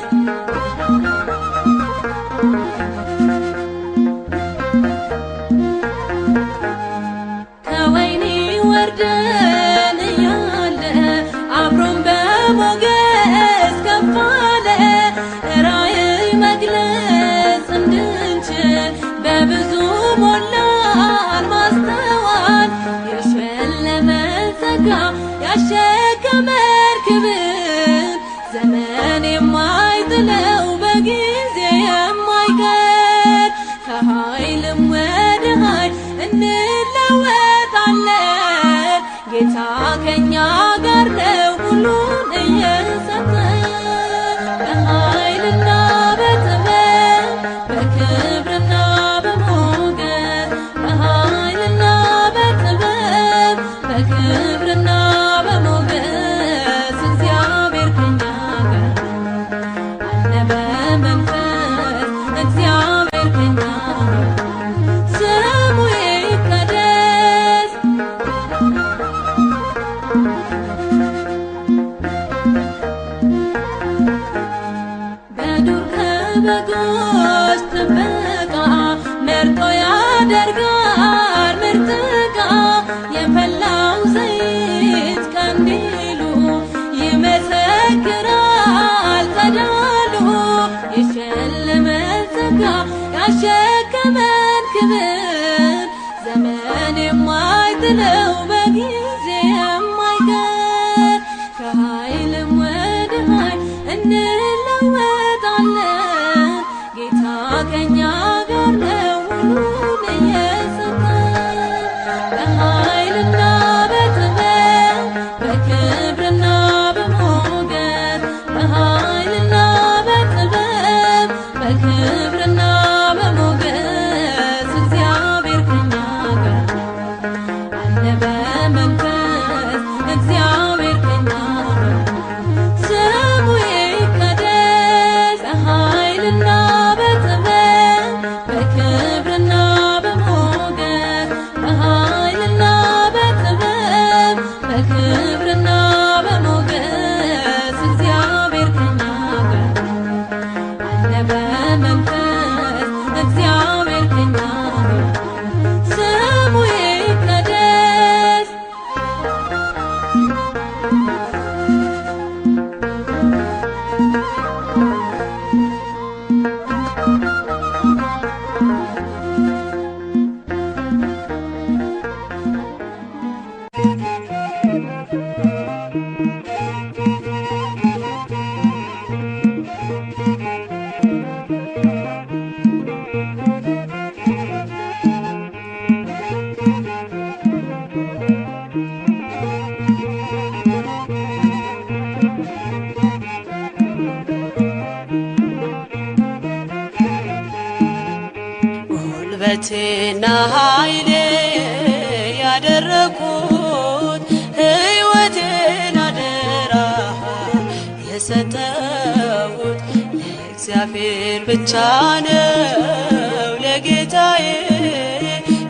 ከወይኒ ወርደን እያለ አብሮን በሞገስ ከፍ አለ ራእይ መግለጽ እንድንችል በብዙ ሞላን ማስተዋል የሸለመን ጸጋ ያሸከመን ክብር ዘመን የማይጥለው በጊዜ የማይቀር ከኃይልም ወደ ኃይል እንለወጣለን ጌታ ከኛ ጋር ነው ሁሉን እየሰጠን በኃይልና በጥበብ በክብርና በሞገስ በኃይልና በጥበብ በክብርና በሞገስ እግዚአብሔር ከኛ ጋር አለ በመንፈስ እግዚአብሔር ከኛ ጋር ስሙ ይቀደስ። በዱር ከበጎች ጥበቃ መርጦ ያደርጋል ምርጥ ዕቃ የፈላው ዘይት ቀንዲሉ ይመሰክራል ጸዳሉ የሸለመን ጸጋ ያሸከመን ክብር ዘመን የማይጥለው በጊዜ የማይቀር ከኃይልም ወደ ኃይል እንለወጣለን ጌታ ከኛ ጋር ነው ሁሉን እየሰጠን በኃይልና በጥበብ በክብርና በሞገስ በኃይልና በጥበብ በክብርና በሞገስ እግዚአብሔር ከኛ ጋር አለ ጉልበቴና ኃይሌ ያደረኩት ሕይወቴን አደራ የሰጠሁት ለእግዚአብሔር ብቻ ነው ለጌታዬ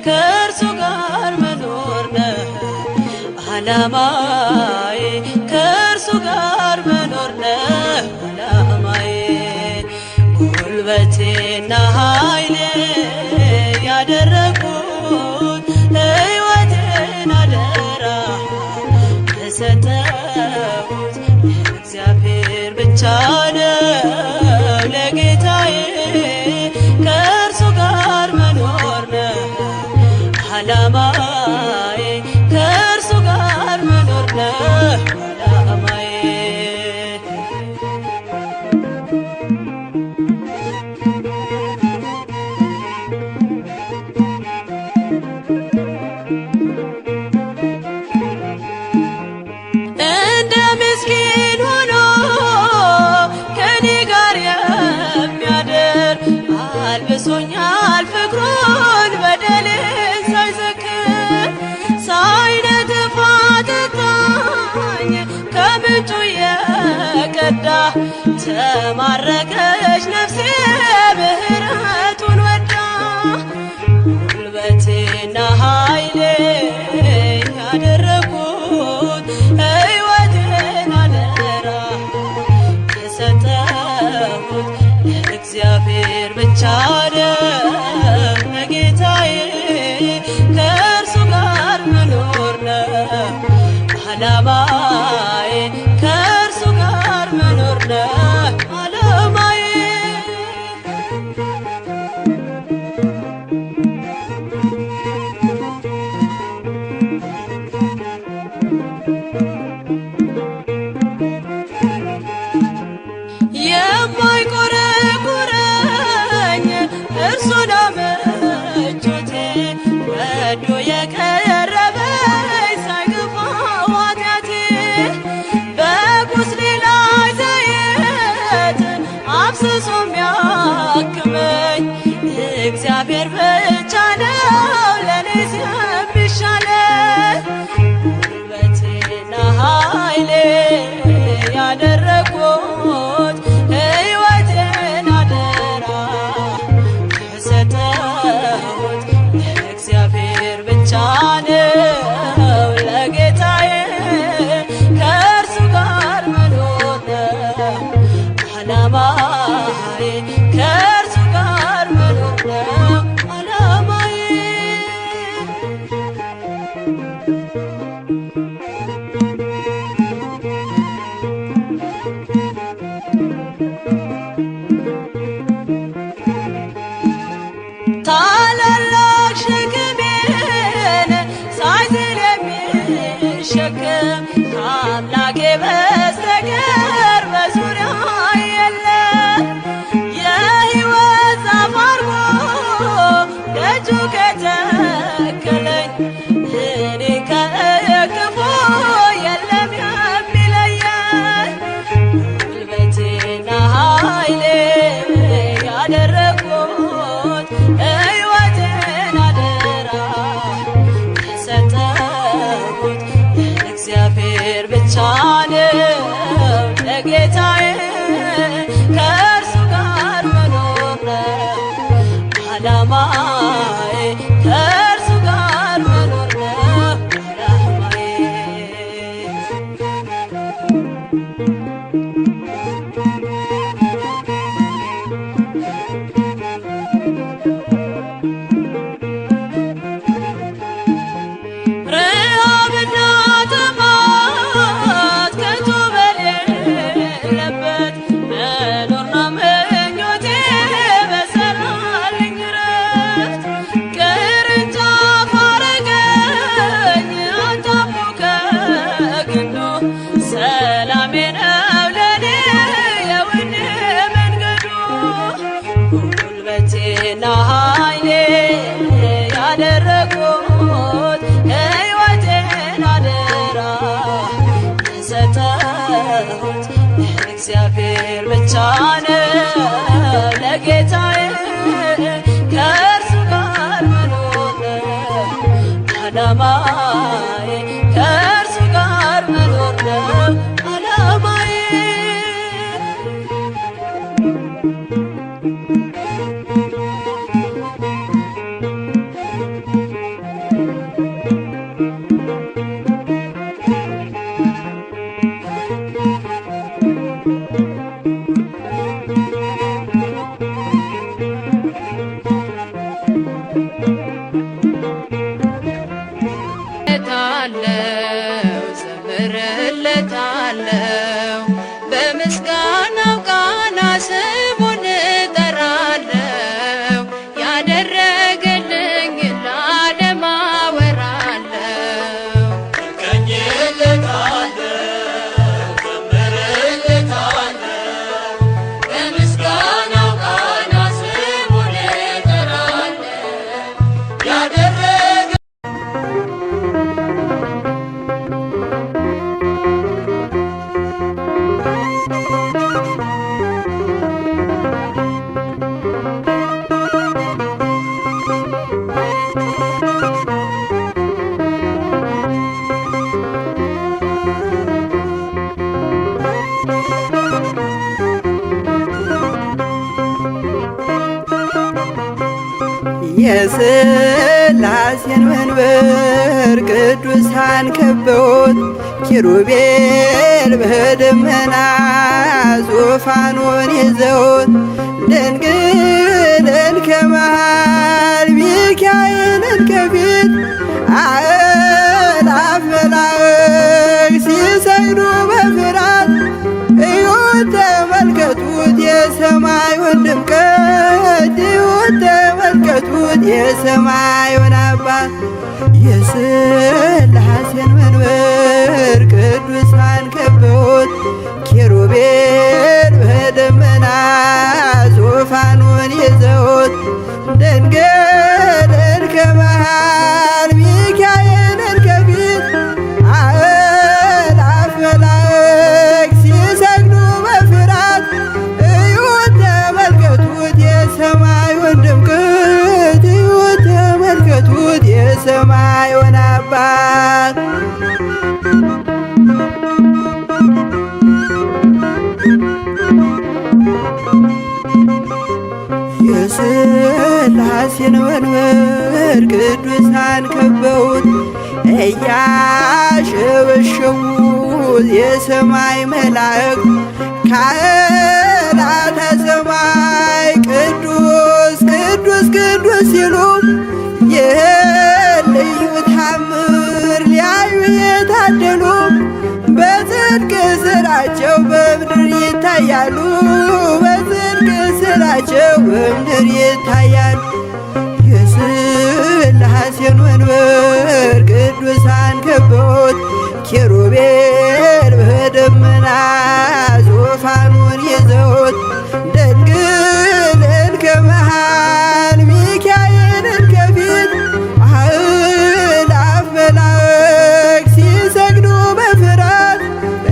ከእርሱ ጋር መኖር ነው ዓላማዬ ከእርሱ ጋር መኖር ነው ዓላማዬ ጉልበቴና ኃይሌ ያደረኩት ሕይወቴን አደራ የሰጠሁት ለእግዚአብሔር ብቻ ነው ለጌታዬ ከእርሱ ጋር መኖር ነው ዓላማዬ ከእርሱ ጋር መኖር ነው ዓላማዬ እንደ ምስኪን ሆኖ ከኔ ጋር የሚያድር አልብሶኛል ፍቅሩን በደሌን ሳይዘክር ሳይነጥፍ አጠጣኝ ከምንጩ የቀዳ ተማረከች ነፍሴ ምሕረቱን ወዳ ጉልበቴና ኃይሌ ያደረኩት ሕይወቴን አደራ የሰጠሁት ለእግዚአብሔር ብቻ ነው ለጌታዬ ከእርሱ ጋር መኖር ነው ዓላማዬ ከእርሱ ጋር መኖር ነው ዓላማዬ የማይቆረቁረኝ እርሱ ነው ምቾቴ ወዶ የቀረበኝ ሳይገፋው ኃጢአቴ በቁስሌ ላይ ዘይት አፍስሶ የሚያክመኝ እግዚአብሔር ብቻ ነው ለእኔስ የሚሻለኝ ጉልበቴና ኃይሌ ያደረኩት ሕይወቴን አደራ የሰጠሁት ለእግዚአብሔር ብቻ ነው ለጌታዬ ከእርሱ ጋር መኖር ነው ዓላማዬ ከእርሱ ጋር መኖር ነው ዓላማዬ ታላላቅ ሸክሜን ሳይዝል የሚሸከም ከአምላኬ በስተቀር በዙሪያ የለም የሕይወት ዛፍ አድርጎ ደጁ ከተከለኝ እኔ ከክፉ የለም የሚለየኝ ጉልበቴና ኃይሌ ያደረኩት ሕይወቴን አደራ የሰጠሁት ለእግዚአብሔር ብቻ ነው ለጌታዬ ከእርሱ ጋር መኖር ነው ዓላማዬ ከእርሱ ጋር መኖር ነው ዓላማዬ ረሃብና ጥማት ከቶ በሌለበት መኖር ነው ምኞቴ በሰራልኝ ረፍት ቅርንጫፍ አረገኝ አጣሞ ከግንዱ ሰላሜ ነው ለኔ የውድ መንገዱ ጉልበቴና ኃይሌ ያደረኩት ሕይወቴን ተስፋዬ ከእርሱ ጋር መኖር ነው ዓላማዬ። እለታለሁ ዘምርለታለሁ በምስጋናው ቃና ስሙን እጠራለሁ ያደረገልኝ ለዓለም አወራለሁ። በምስጋናው ቃና ስሙን እጠራለሁ ያደረገ የሥላሴን መንበር ቅዱሳን ከበውት ኪሩቤል በደመና ዙፋኑን ይዘውት ድንግልን ከመሃል ሚካኤልን ከፊት አእላፍ መላእክት ሲሰግዱ በፍርሃት እዩት ተመልከቱት የሰማዩን ድምቀት እዩት ተመልከቱት የሰማዩን አባት የሥላሴን መንበር ቅዱሳን ከበውት ኪሩቤል በደመና ዙፋኑን ይዘውት ድንግልን ከመሃል ሚካኤልን ከፊት አእላፍ መላእክት ሲሰግዱ በፍርሃት እዩት ተመልከቱት የሰማዩን ድምቀት እዩት ተመልከቱት የሰማዩን አባት የሥላሴን መንበር ቅዱሳን ከበውት እያሸበሸቡት የሰማይ መላእክት ካህናተ ሰማይ ቅዱስ ቅዱስ ቅዱስ ሲሉ ይህን ልዩ ታምር ሊያዩ የታደሉ በጽድቅ ስራቸው በምድር ይታያሉ በጽድቅ ስራቸው በምድር ይታያሉ። የሥላሴን መንበር ቅዱሳን ከበውት ኪሩቤል በደመና ዙፋኑን ይዘውት ድንግልን ከመሃል ሚካኤልን ከፊት አእላፍ መላእክት ሲሰግዱ በፍርሃት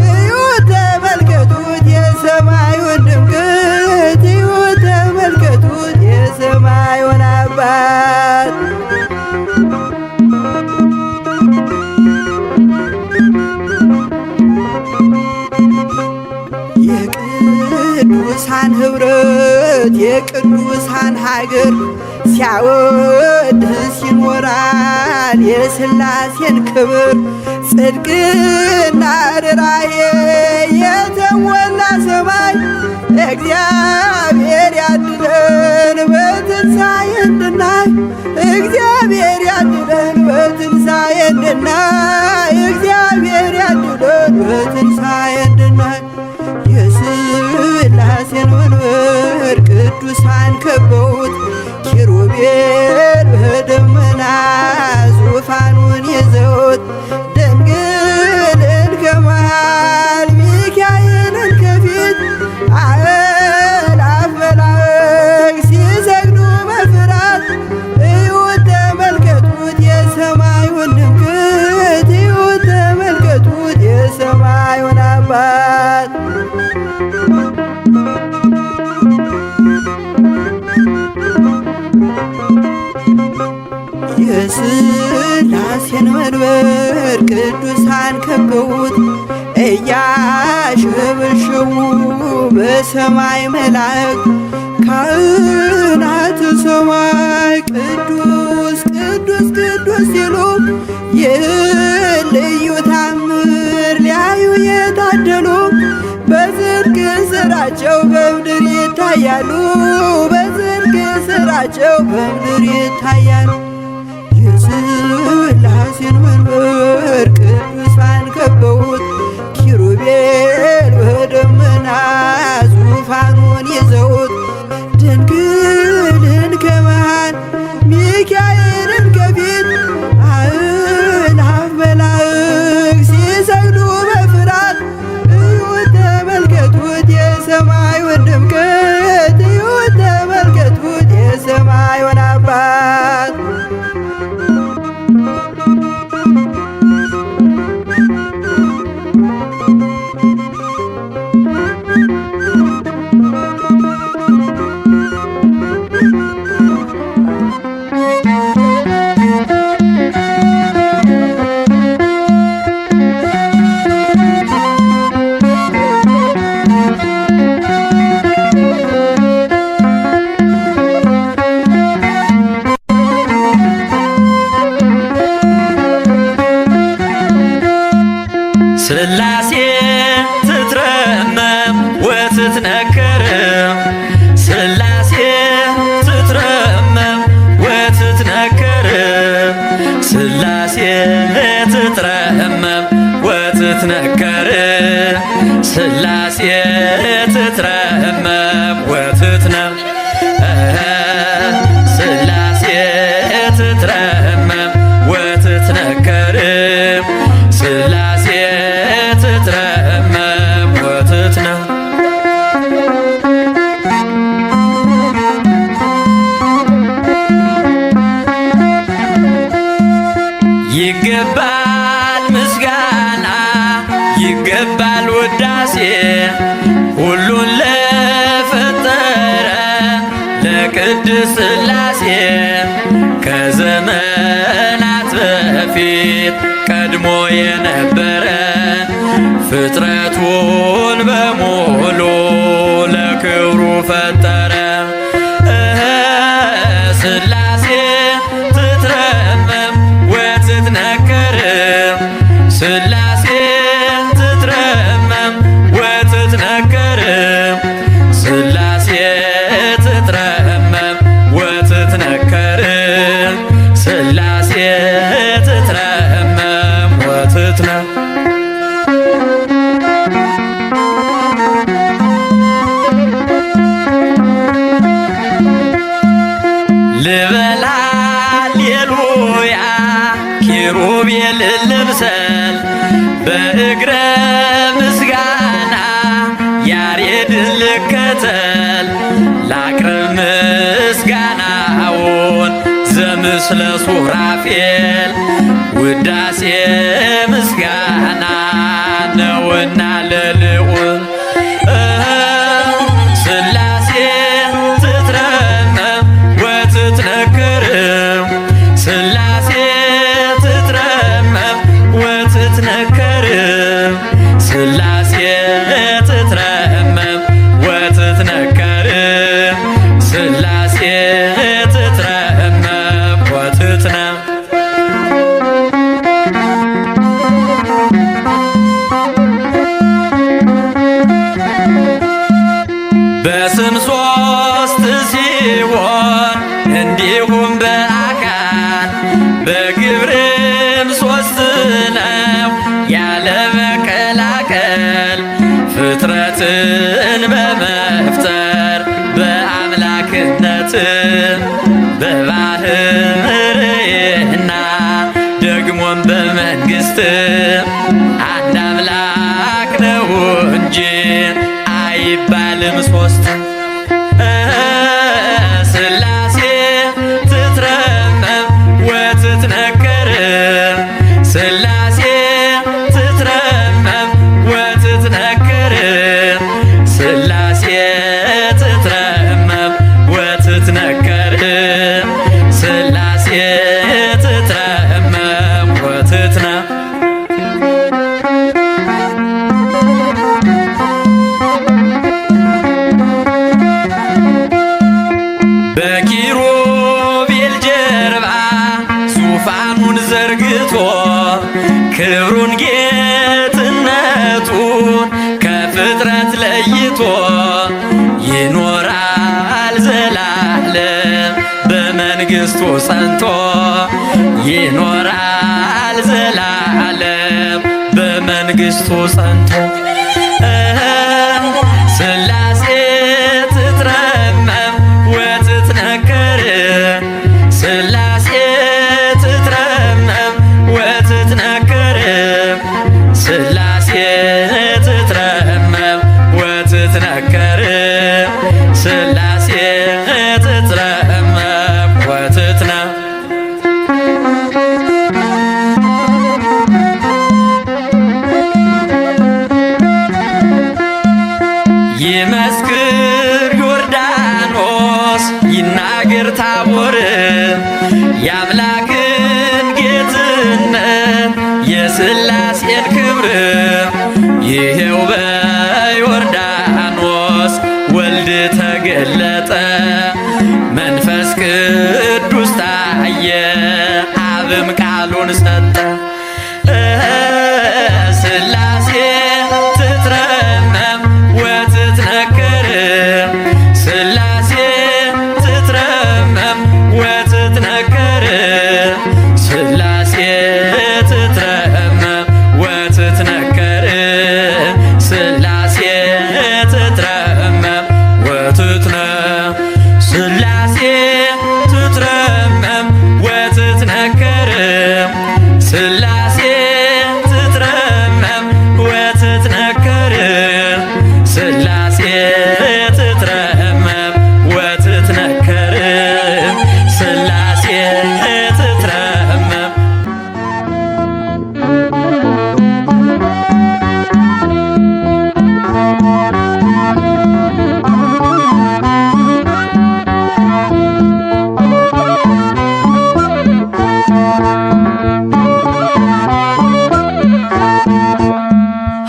እዩት ተመልከቱት የሰማዩን ድምቀት እዩት ተመልከቱት የሰማዩን አባት የቅዱሳን ኅብረት የቅዱሳን ሀገር ሲያወድስ ይኖራል የሥላሴን ክብር ጽድቅና ርኅራኄ የተሞላ ሰማይ እግዚአብሔር ያድነን በትንሣኤ እንድናይ እግዚአብሔር ያድነን በትንሣኤ እንድናይ እግዚአብሔር ያድነን በትንሣኤ እንድናይ የሥላሴን መንበር ቅዱሳን ከበውት ኪሩቤል በደመና ዙፋኑን ይዘውት ድንግልን ከመሃል ሚካኤልን ከፊት አእላፍ መላእክት ሲሰግዱ በፍርሃት እዩት ተመልከቱት የሰማዩን ድምቀት እዩት ተመልከቱት የሰማዩን አባት የሥላሴን መንበር ቅዱሳን ከበውት እያሸበሸቡ በሰማይ መላእክት ካህናተ ሰማይ ቅዱስ ቅዱስ ቅዱስ ሲሉ ይህን ልዩ ታምር ሊያዩ የታደሉ በጽድቅ ስራቸው በምድር ይታያሉ። በጽድቅ ስራቸው በምድር ይታያሉ። የሥላሴን መንበር ቅዱሳን ከበውት ኪሩቤል በደመና ዙፋኑን ይዘውት ድንግልን ከመሃል ሚካኤልን ከፊት አእላፍ መላእክት ሲሰግዱ በፍርሃት እዩት ተመልከቱት የሰማዩን ድምቀት እዩት ተመልከቱት የሰማዩን አባት ሥላሴ ትትረመም ወትትነከር ሥላሴ ትትረመም ወትትነከር ሥላሴ ትትረመም ወትትነከር ሥላሴ ትትረመም ወትትነም ሥላሴ ትትረመም ወትትነከር ሥላሴ ትትረመም ወትትነም ይገባል ምስጋና ይገባል ውዳሴ ሁሉን ለፈጠረ ለቅድስት ሥላሴ ከዘመናት በፊት ቀድሞ የነበረ ፍጥረቱን በሙሉ ለክብሩ ፈጠረ። ሥላሴ ትትረመም ወትትነከር ሥላሴ ትትረመም ወትትነከር ሥላሴ ትትረመም ወትትነከር ሥላሴ ትትረመም ወትትነም ልበላ ሌሉያ ኪሩቤል ልብሰል በእግረ ምስጋና ያሬድን ልከተል ላቅርብ ምስጋናውን ዘምስለ ሱራፌል ውዳሴ ምስጋና ነውና ለልዑል ሥላሴ ትትረመም ወትትነከር ሥላሴ ትትረመም ወትትነከር ሥላሴ ትትረመም ወትትነከር ሥላሴ ትትረመም ወትትነም በስም ሦስት ሲሆን እንዲሁም በአካል በግብርም ሦስት ነው ያለ መቀላቀል ፍጥረትን በመፍጠር በአምላክነት በባህርይና ደግሞም በመንግሥት አንድ አምላክ ነው እንጂ አይባልም ሦስት። ሥላሴ ትትረመም ወትትነከር ሥላሴ ትትረመም ወትትነከር ሥላሴ ትትረመም ወትትነከር ሥላሴ ትትረመም ወትትነከር ክብሩን ጌትነቱን ከፍጥረት ለይቶ ይኖራል ዘላለም በመንግሥቱ ጸንቶ ይኖራል ዘላለም በመንግሥቱ ጸንቶ ሥላሴ ትትረመም ወትትነከር ሥላሴ ትትረመም ወትትነከር ሥላሴ ትትረመም ወትትነከር ሥላሴ ትትረመም ወትትነ ይመስክር ዮርዳኖስ ይናገር ታቦር የአምላክን ጌትነት የሥላሴን ክብር ይሄው በዮርዳኖስ ወልድ ተገለጠ መንፈስ ቅዱስ ታየ አብም ቃሉን ሰጠ ሥላሴ ትትረመም ወትትነከር ሥላሴ ትትረመም ወትትነከር ሥላሴ ትትረመም ወትትነከር ሥላሴ ትትረመም ወትትነ ሥላሴ ትትረመም ወትትነከር ሥላሴ ትትረመም ወትትነከር ሥላሴ ትትረመም ወትትነከር ሥላሴ ትትረመም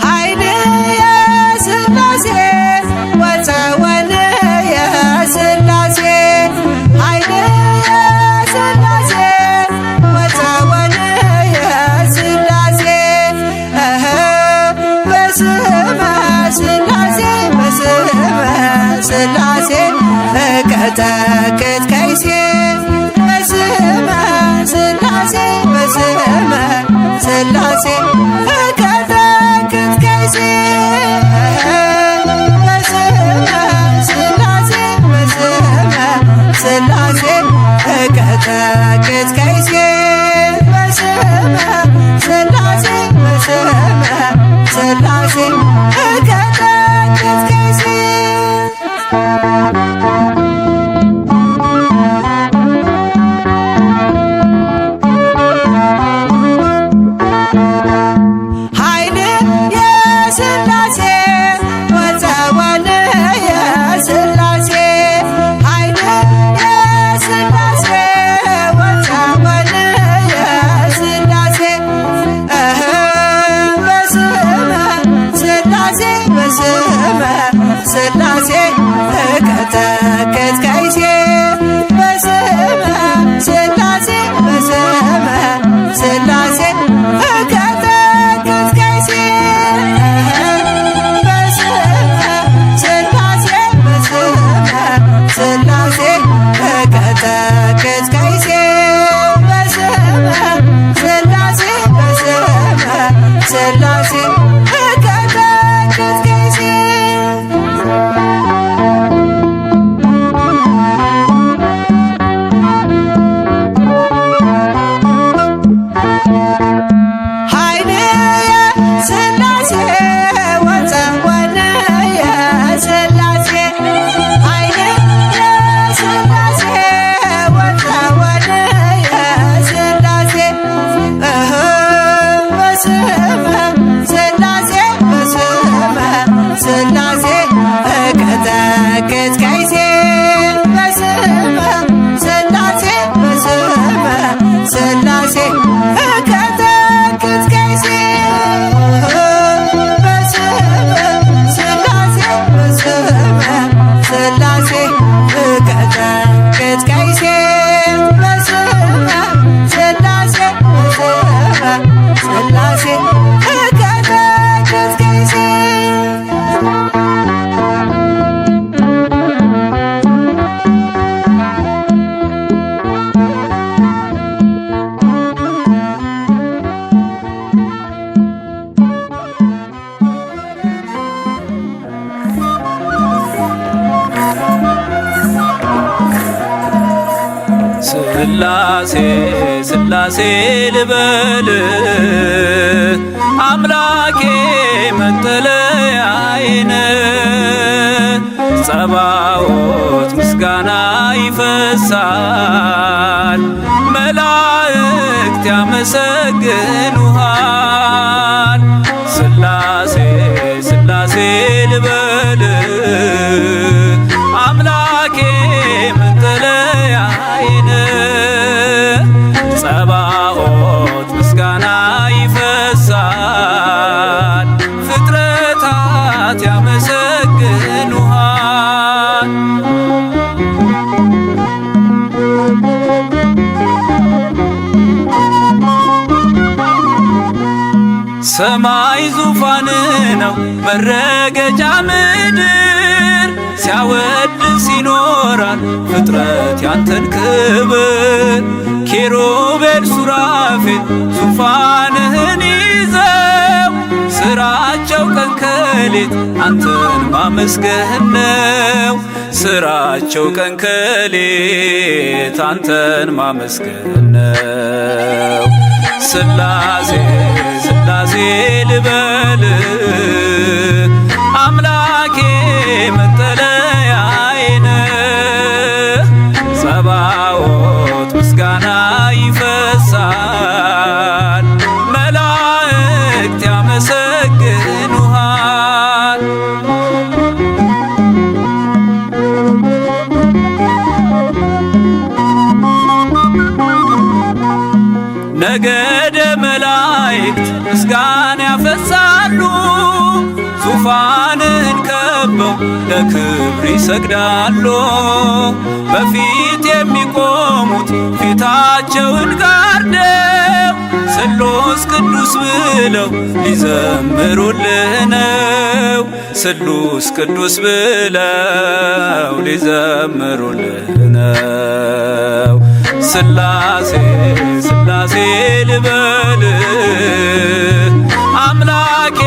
ኃይል የሥላሴ ወፀወን የሥላሴ ኃይል የሥላሴ ወፀወን የሥላሴ በስመ ሥላሴ በስመ ሥላሴ እቀጠቅጥ ከይሴ በስመ ሥላሴ በስመ ሥላሴ እቀጠቅጥ ከይሴ በስመ ሥላሴ በስመ ሥላሴ እቀጠቅጥ ከይሴ በስመ ሥላሴ በስመ ሥላሴ እቀጠቅጥ ከይሴ ኃይል የሥላሴ ወፀወን የሥላሴ ኃይል የሥላሴ ወፀወን የሥላሴ በስመ ሥላሴ በስመ ሥላሴ እቀጠቅጥ ከይሴ በስመ ሥላሴ በስመ ሥላሴ እቀጠቅጥ ከይሴ በስመ ሥላሴ በስመ ሥላሴ እቀጠቅጥ ከይሴ በስመ ሥላሴ በስመ ሥላሴ እቀጠቅጥ ከይሴ ኃይል የሥላሴ ወፀወን የሥላሴ ኃይል የሥላሴ ወፀወን የሥላሴ በስመ ሥላሴ በስመ ሥላሴ እቀጠቅጥ ከይሴ በስመ ሥላሴ በስመ ሥላሴ እቀጠቅጥ ስላሴ ከቀደስ ጊዜ ስላሴ ስላሴ ልበል አምላኬ መጠለያዬን ጸባዖት ምስጋና ይፈሳል መላእክት ያመሰግኑሃል ስላሴ ስላሴ ልበል አምላኬ መጠለያዬን ጸባዖት ምስጋና ይፈሳል ፍጥረታት ያመሰግኑሃል ሰማይ ዙፋን ነው መረገጫ ምድር ሲያወድስ ይኖራል ፍጥረት ያንተን ክብር ኪሩቤል ሱራፌል ዙፋንህን ይዘው ስራቸው ቀን ከሌት አንተን ማመስገን ነው ስራቸው ቀን ከሌት አንተን ማመስገን ነው ስላሴ ስላሴ ልበል አምላኬ መጠለያዬን ጸባዖት ምስጋና ይፈሳል መላእክት ያመሰግኑሃል ነገደ መላእክት ምስጋና ያፈሳሉ ዙፋንን ከበው ለክብር ይሰግዳሉ በፊት የሚቆሙት ፊታቸውን ጋርደው ስሉስ ቅዱስ ብለው ሊዘምሩልህ ነው ስሉስ ቅዱስ ብለው ሊዘምሩልህ ነው ስላሴ ስላሴ ልበል አምላኬ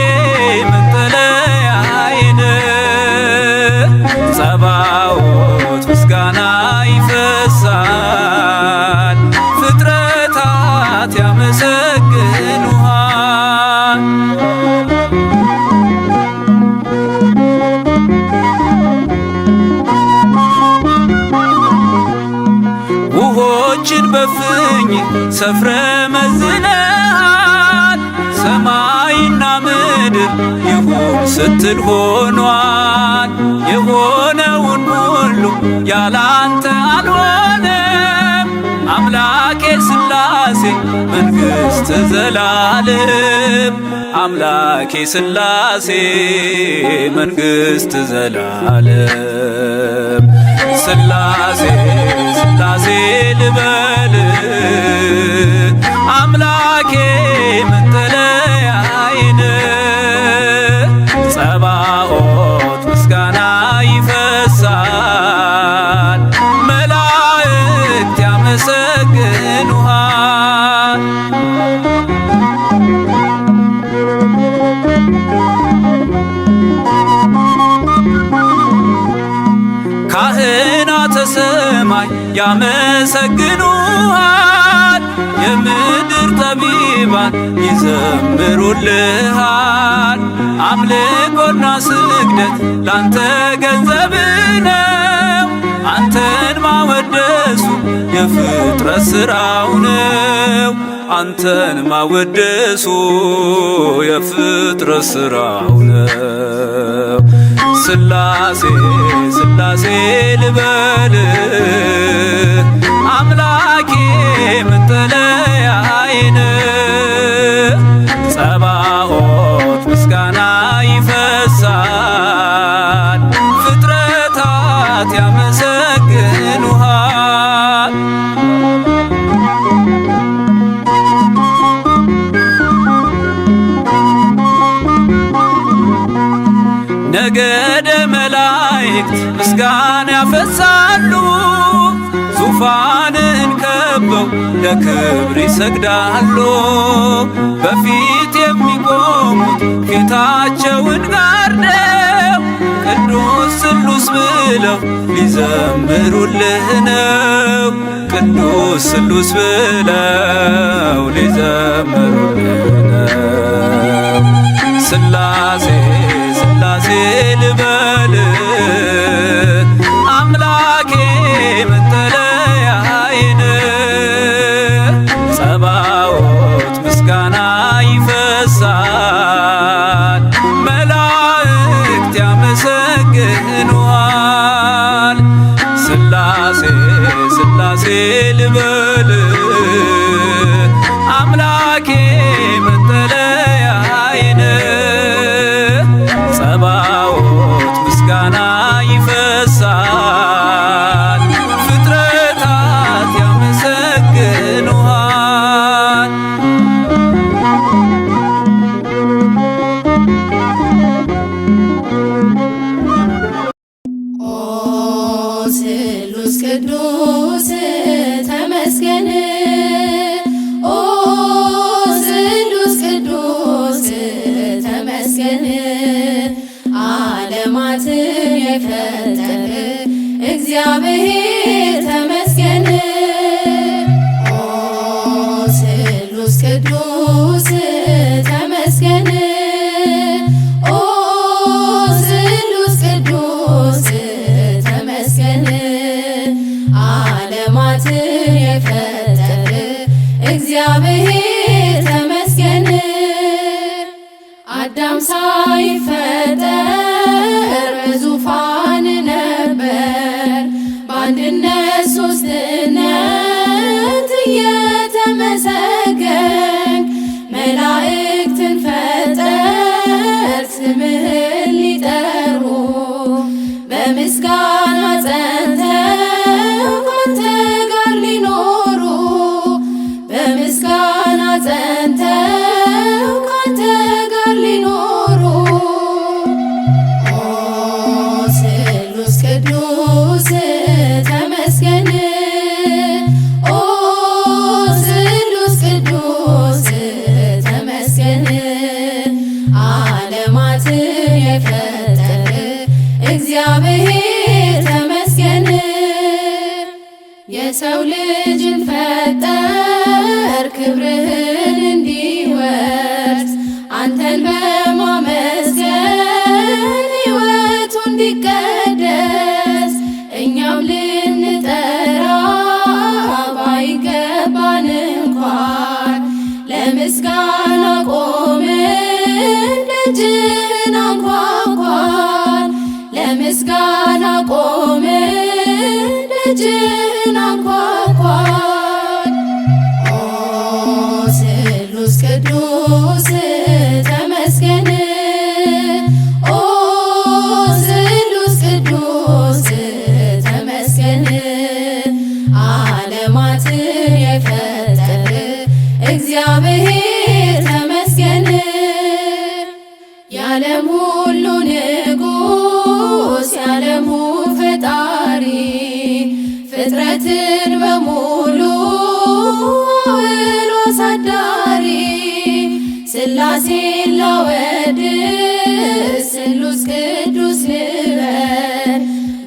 መጠለያዬን ጸባዖት ምስጋና ይፈሳል ፍጥረታት ያመሰግኑሃል ውሆችን በፍኝ ሰፍረ መዝነሃል ሰማይና ምድር ይሁን ስትል ሆኗል የሆነውን ሁሉ ያላንተ አልሆነም አምላኬ ስላሴ መንግሥት ዘላለም አምላኬ ስላሴ መንግሥት ዘላለም ስላሴ ስላሴ ልበል አምላኬ መጠለያዬን ጸባዖት ምስጋና ይፈሳል መላእክት ያመሰግኑሃል ካህናተ ሰማይ ያመሰግኑሃል የምድር ጠቢባን ይዘምሩልሃል አምልኮና ስግደት ላንተ ገንዘብ ነው አንተን ማወደሱ የፍጥረት ሥራው ነው አንተን ማወደሱ የፍጥረት ሥራው ነው ስላሴ ስላሴ ልበል አምላኬ መጠለያዬን ጸባዖት ምስጋና ይፈሳል ፍጥረታት ያመሰግኑሃል ነገደ መላእክት ምስጋና ያፈሳሉ። ዙፋንን ከበው ለክብር ይሰግዳሉ። በፊት የሚቆሙት ፊታቸውን ጋርደው ቅዱስ ስሉስ ብለው ሊዘምሩልህ ነው። ቅዱስ ስሉስ ብለው ሊዘምሩልህ ነው። ስላሴ ስላሴ ልበል አምላኬ መጠለያዬን። ጸባዖት ምስጋና ይፈሳል፣ መላእክት ያመሰግኑሃል። ስላሴ ስላሴ ልበል አምላኬ መጠለያዬን። ጸባዖት ምስጋና ይፈሳል፣ ፍጥረታት ያመሰግኑሃል። ኦ ስሉስ ቅዱስ ተመስገን። ኦ ስሉስ ቅዱስ ተመስገን። ዓለማትን የፈጠረ እግዚአብሔር ተመስገን። ኦ ስሉስ ቅዱስ ተመስገን። ኦ ስሉስ ቅዱስ ተመስገን። ዓለማትን የፈጠረ እግዚአብሔር ተመስገን። አዳም ሳይፈጠር በዙፋን ነበር፣ በአንድነት ሦስትነት እየተመሰገንክ መላእክትን ፈጠር ስምህን ሊጠሩ በምስጋና ጸንተው ካንተ ጋር ሊኖሩ በምስጋና ጸንተው ካንተ ጋር ሊኖሩ። ኦ ስሉስ ቅዱስ ተመስገን። ኦ ስሉስ ቅዱስ ተመስገን። ዓለማትን የፈጠረ እግዚአብሔር ተመስገን። የሰው ልጅን ፈጠር ክብርህን እንዲወርስ አንተን በማመስገን ሕይወቱ እንዲቀደስ እኛም ልንጠራ ባይገባን እንኳን ለምስጋና ቆምን ደጅህን አንኳኳን። ለምስጋና ቆምን ደጅህን አንኳኳን። ኦ ስሉስ ቅዱስ ተመስገን። ኦ ስሉስ ቅዱስ ተመስገን። ዓለማትን የፈጠረ እግዚአብሔር ተመስገን። የዓለም ሁሉ ንጉሥ የዓለሙ ፈጣሪ ፍጥረትን በሙሉ አውሎ አሳዳሪ ሥላሴን ላወድስ ስሉስ ቅዱስ ልበል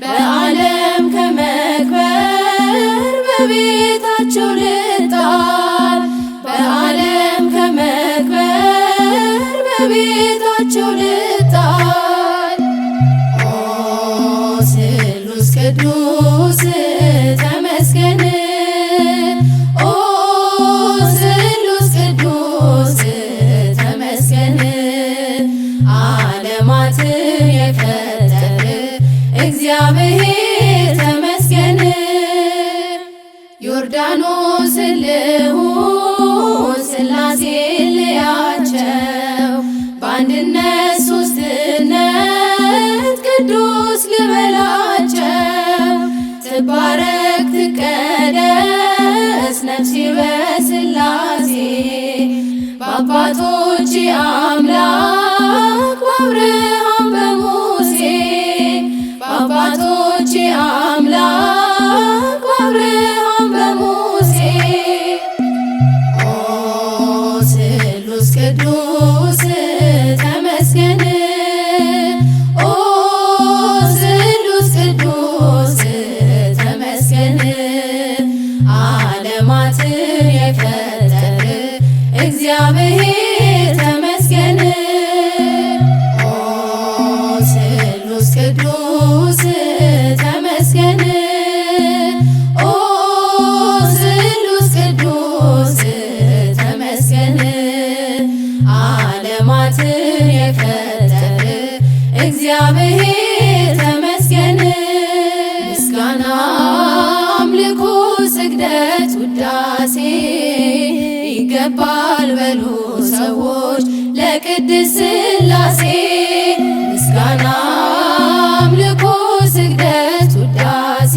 በዓለም ከመክበር በቤታቸው ልጣል በዓለም ከመክበር በቤታቸው ልጣል። ኦ ስሉስ ቅዱስ ተመስገን። ኦ ስሉስ ቅዱስ ተመስገን። ዓለማትን የፈጠረ እግዚአብሔር ተመስገን። ዮርዳኖስ ልሁን ሥላሴ ልያቸው በአንድነት ሦስትነት ቅዱስ ልበላቸው። ትባረክ ትቀደስ ነፍሴ በሥላሴ በአባቶች አምላክ በአብርሃም በሙሴ ቅዱስ ተመስገን ኦ ስሉስ ቅዱስ ተመስገን ዓለማትን የፈጠረ እግዚአብሔር ተመስገን ኦ ስሉስ ቅዱስ ተመስገን ኦ ስሉስ ቅዱስ ተመስገን ዓለማትን የፈጠረ እግዚአብሔር ተመስገን ምስጋና አምልኮ ስግደት ውዳሴ ይገባል በሉ ሰዎች ለቅድስት ሥላሴ ምስጋና አምልኮ ስግደት ውዳሴ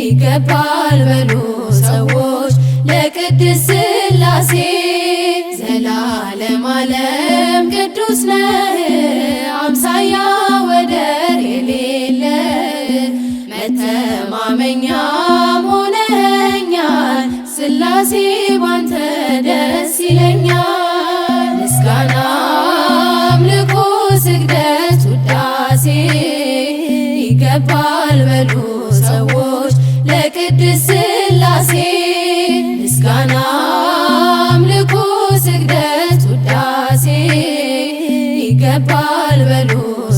ይገባል በሉ ሰዎች ለቅድስት ሥላሴ ዘላለም ዓለም ቅዱስ ነህ አምሳያ ወደር የሌለ መተማመኛም ሆነኸኛል ሥላሴ ባንተ ደስ ይለኛል ምስጋና አምልኮ ስግደት ውዳሴ ይገባል በሉ ሰዎች ለቅድስት ሥላሴ ምስጋና አምልኮ ስግደት ውዳሴ ይገባል በሉ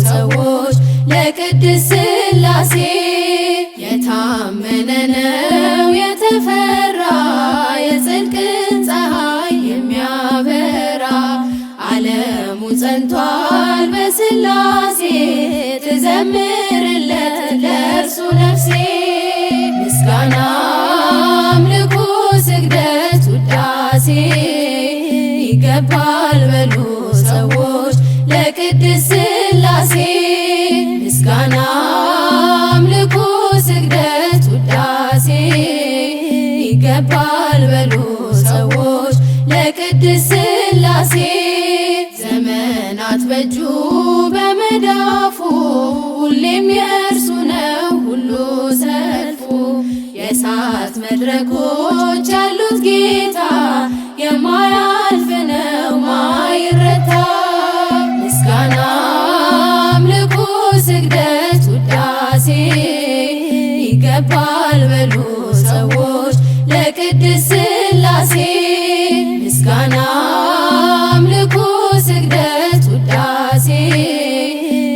ሰዎች ለቅድስት ሥላሴ የታመነ ነው የተፈራ የጽድቅን ፀሐይ የሚያበራ ዓለሙ ጸንቷል በሥላሴ ትዘምርለት ለእርሱ ነፍሴ ምስጋና አምልኮ ስግደት ውዳሴ ይገባል በሉ ሰዎች ለቅድስት ሥላሴ ምስጋና አምልኮ ስግደት ውዳሴ ይገባል በሉ ሰዎች ለቅድስት ሥላሴ ዘመናት በእጁ በመዳፉ ሁሌም የእርሱ ነው ሁሉ ሰልፉ የእሳት መድረኮች ያሉት ጌታ የማያልፍ ነው ማይረታ ምስጋና አምልኮ ስግደት ውዳሴ ይገባል በሉ ሰዎች ለቅድስት ሥላሴ ምስጋና አምልኮ ስግደት ውዳሴ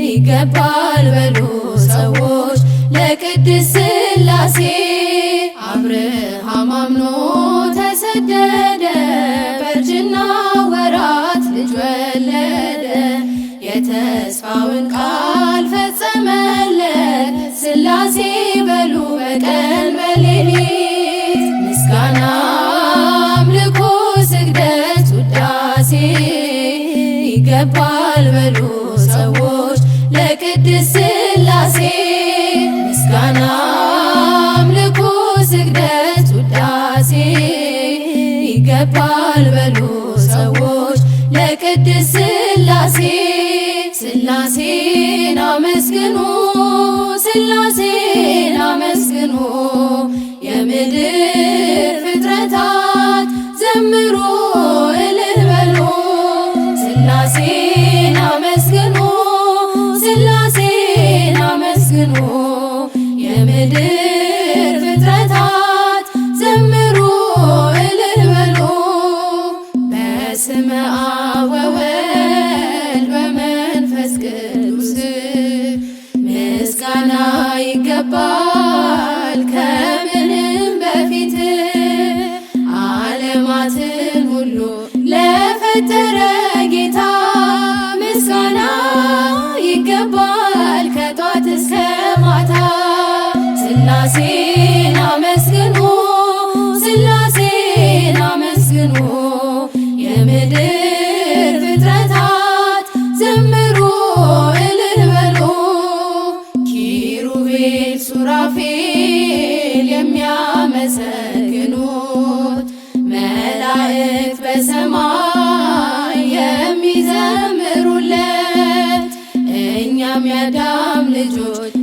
ይገባል በሉ ሰዎች ለቅድስት ሥላሴ አብርሃም አምኖ ተሰደደ በእርጅና ወራት ልጅ ወለደ የተስፋውን ቃል ፈጸመለት ሥላሴ በሉ በቀን በሌሊት ምስጋና አምልኮ ስግደት ውዳሴ ይገባል በሉ ሰዎች ለቅድስት ሥላሴ ምስጋና አምልኮ ስግደት ውዳሴ ይገባል በሉ ሰዎች ለቅድስት ሥላሴ ሥላሴን አመስግኑ ሥላሴን አመስግኑ የምድር ፍጥረታት ዘምሩ እልል በሉ ሥላሴን አመስግኑ ሥላሴን አመስግኑ የምድር ፍጥረታት ዘምሩ እልል በሉ በስመ አብ ወወልድ በመንፈስ ቅዱስ ምስጋና ይገባል ከምንም በፊት ዓለማትን ሁሉ ለፈጠረ ጌታ ምስጋና ይገባል ከጧት እስከ ማታ ሥላሴን አመስግኑ ሥላሴን አመስግኑ የምድር ፍጥረታት ዘምሩ እልል በሉ ኪሩቤል ሱራፌል የሚያመሰግኑት መላእክት በሰማይ የሚዘምሩለት እኛም ያዳም ልጆች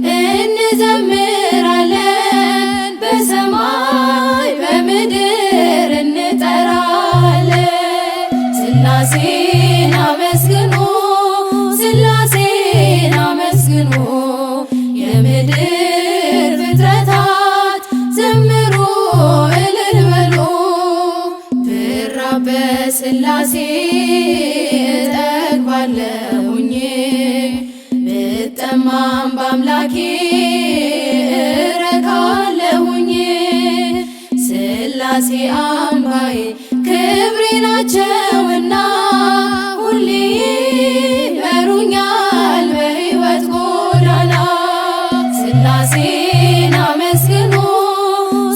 እንዘምራለን በሰማይ በምድር እንጠራለን ሥላሴን አመስግኑ ሥላሴን አመስግኑ የምድር ፍጥረታት ዘምሩ እልል በሉ ብራብ በሥላሴ እጠግባለሁኝ ብጠማም በአምላኬ እረካለሁኝ ሥላሴ አምባዬ ክብሬ ናቸውና ሁሌ ይመሩኛል በሕይወት ጎዳና ሥላሴን አመስግኑ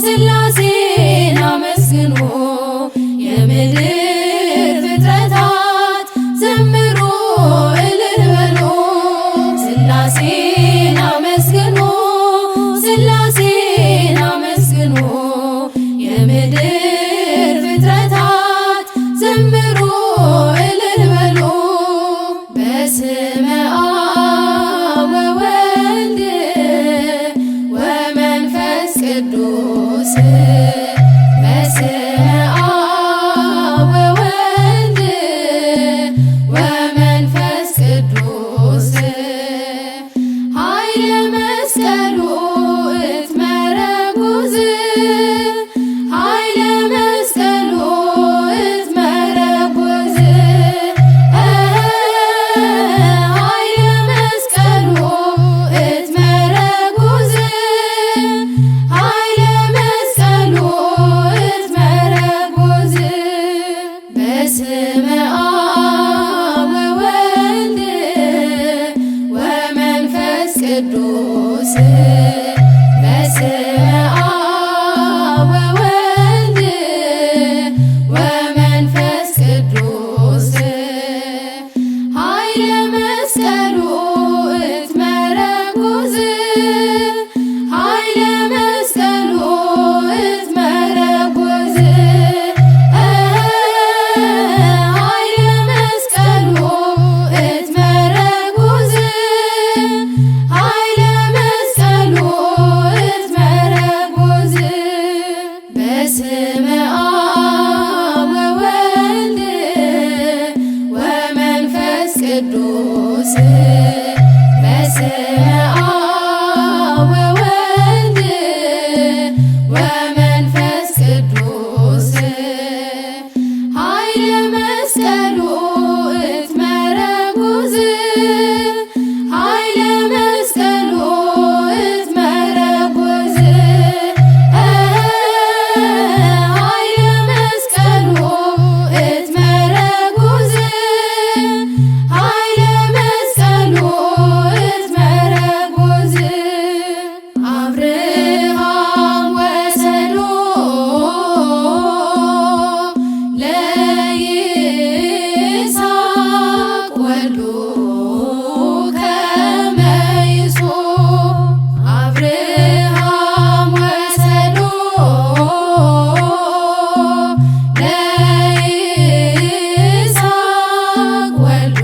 ሥላሴን አመስግኑ የምድር ፍጥረታት ዘምሩ እልል በሉ ሥላሴን አመስግኑ ሥላሴን አመስግኑ የምድር ፍጥረታት ዘምሩ እልል በሉ በስመ አብ ወወልድ ወመንፈስ ቅዱስ በስመ አብ ወወልድ ወመንፈስ ቅዱስ ኃይለ መስቀሉ እትመረጉዝ ኃይለ መስቀሉ እትመረጉዝ ኃይለ መስቀሉ እትመረጉዝ ኃይለ መስቀሉ እትመረጉዝ በስመ አብ ወወልድ ወመንፈስ ቅዱስ በስመ አብ ወወልድ ወመንፈስ ቅዱስ ኃይለ መስቀሉ እትመረጉዝ ኃይለ መስቀሉ እትመረጉዝ ኃይለ መስቀሉ እትመረጉዝ ኃይለ መስቀሉ እትመረጉዝ በስመ አብ ወወልድ ወመንፈስ ቅዱስ በስመ አብ ወወልድ ወመንፈስ ቅዱስ ኃይለ መስቀሉ እትመረጉዝ ኃይለ መስቀሉ እትመረጉዝ ኃይለ መስቀሉ እትመረጉዝ ኃይለ መስቀሉ እትመረጉዝ አብርሃም ወሰዶ ለይስሐቅ ወልዱ ከመ ይሱዕ አብርሃም ወሰዶ ለይስሐቅ ወልዱ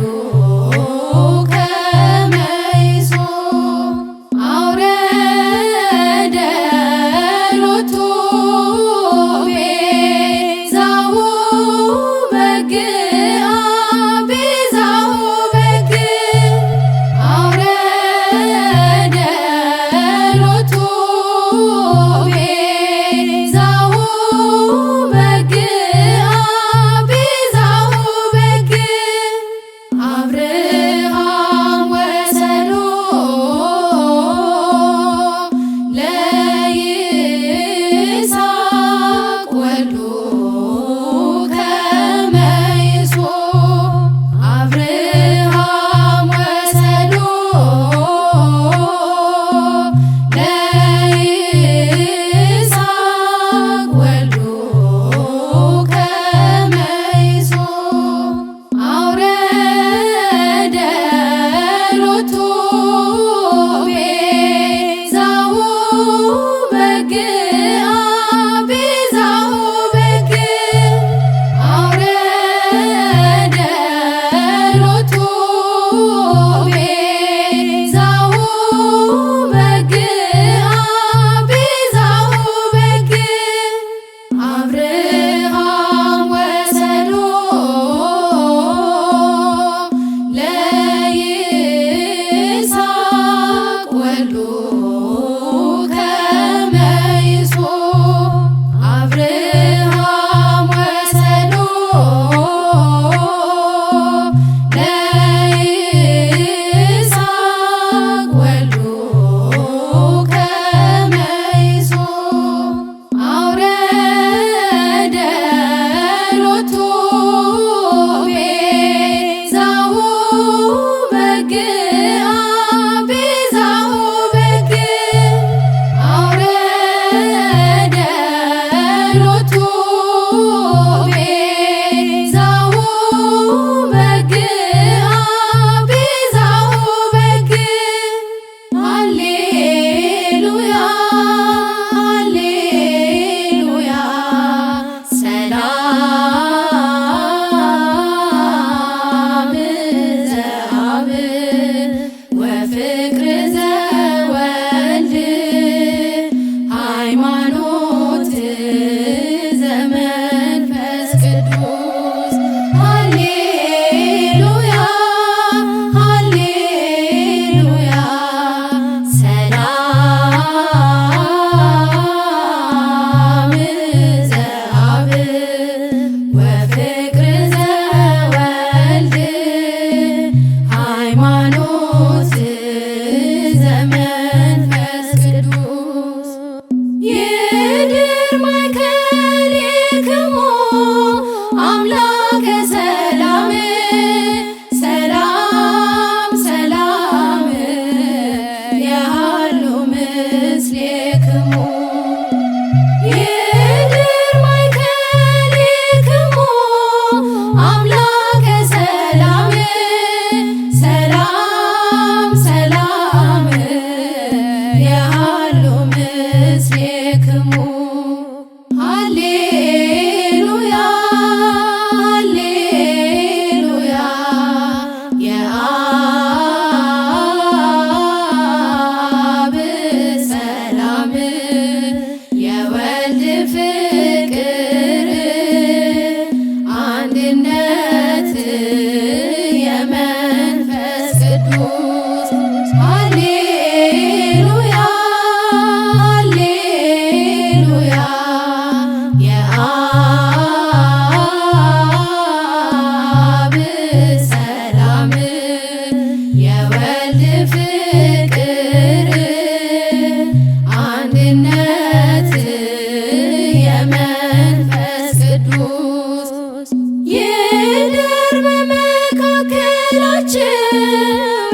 ከመ ይሱዕ አውረደ ሎቱ ቤዛሁ በግአ ቤዛሁ በግአ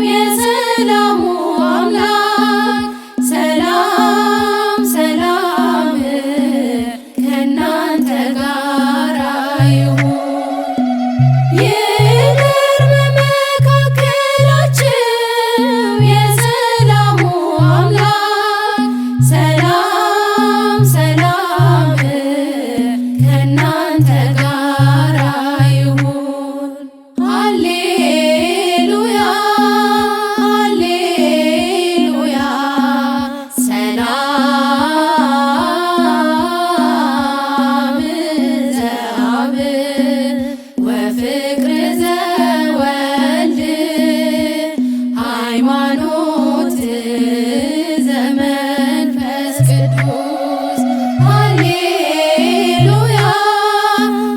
የሰላሙ አምላክ ሰላም ሰላም ከእናንተ ጋር ይሁን። ይደር በመካከላችሁ የሰላሙ አምላክ ሰላም ሰላም ከእናንተ ጋር ይሁን። ሃሌሉያ ሃሌሉያ ሰላም ዘአብ ወፍቅር ዘወልድ ሃይማኖት ዘመንፈስ ቅዱስ ሃሌሉያ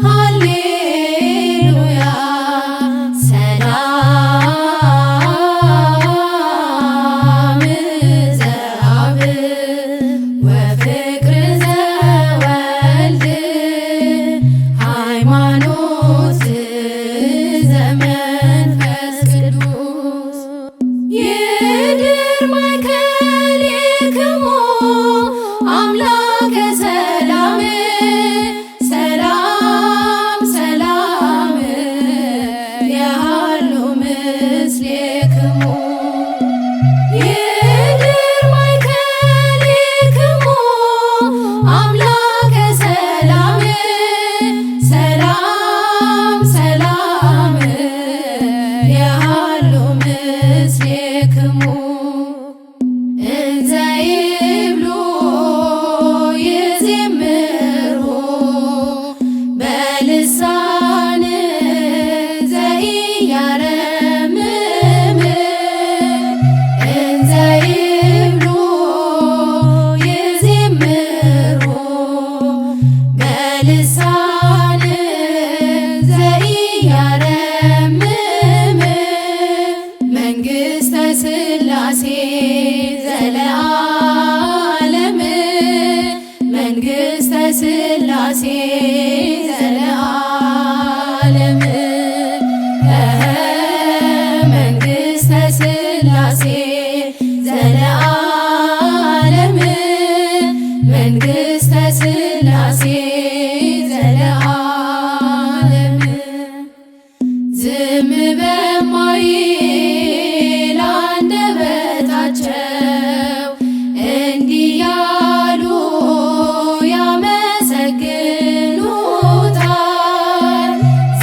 ሃሌሉያ ሰላም ዘአብ ወፍቅር ዘወልድ ሃይማኖት ዘመንፈስ ቅዱስ ይድር ማእከሌክሙ አምላከ ሰላም ሰላም ሰላም ያሉ ምስሌክሙ ይድር ማእከሌክሙ አምላከ ሰላም ሰላም ሰላም ያሉ ምስሌክሙ እንዘ ይብሉ ይዜምሩ በልሳን ዘኢያረምም እንዘ ይብሉ ይዜምሩ በልሳን ዘኢያረምም መንግሥተ ሥላሴ ዘለዓለም መንግሥተ ሥላሴ ዘለዓለም መንግሥተ ሥላሴ ዘለዓለም መንግሥተ ሥላሴ ዘለዓለም ዝም በማይል አንደበታቸው እንዲህ ያሉ ያመሰግኑታል።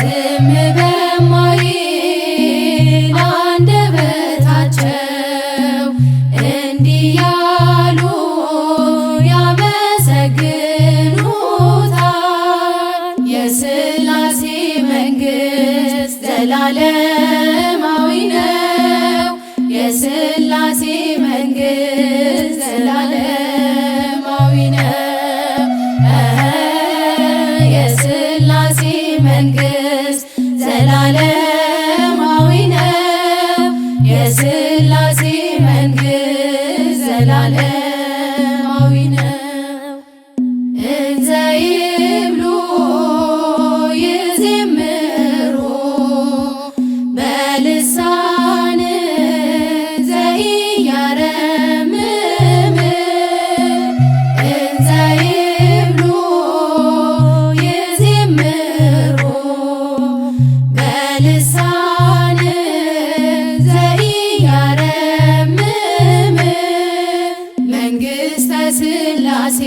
ዝም በማይል አንደበታቸው እንዲህ ያሉ ያመሰግኑታል። የሥላሴ መንግሥት ዘላለማዊ ነው። የሥላሴ መንግሥት ዘላለማዊ ነው። የሥላሴ መንግሥት ዘላለማዊ ነው። የሥላሴ መንግሥት ዘላለማዊ ነው። እንዘ ይብሉ ይዜምሩ በልሳን ዘኢያረምም እንዘ ይብሉ ይዜምሩ በልሳን ዘኢያረምም መንግሥተ ሥላሴ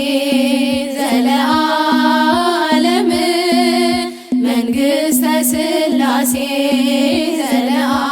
ዘለዓለም መንግሥተ ሥላሴ ዘለዓለም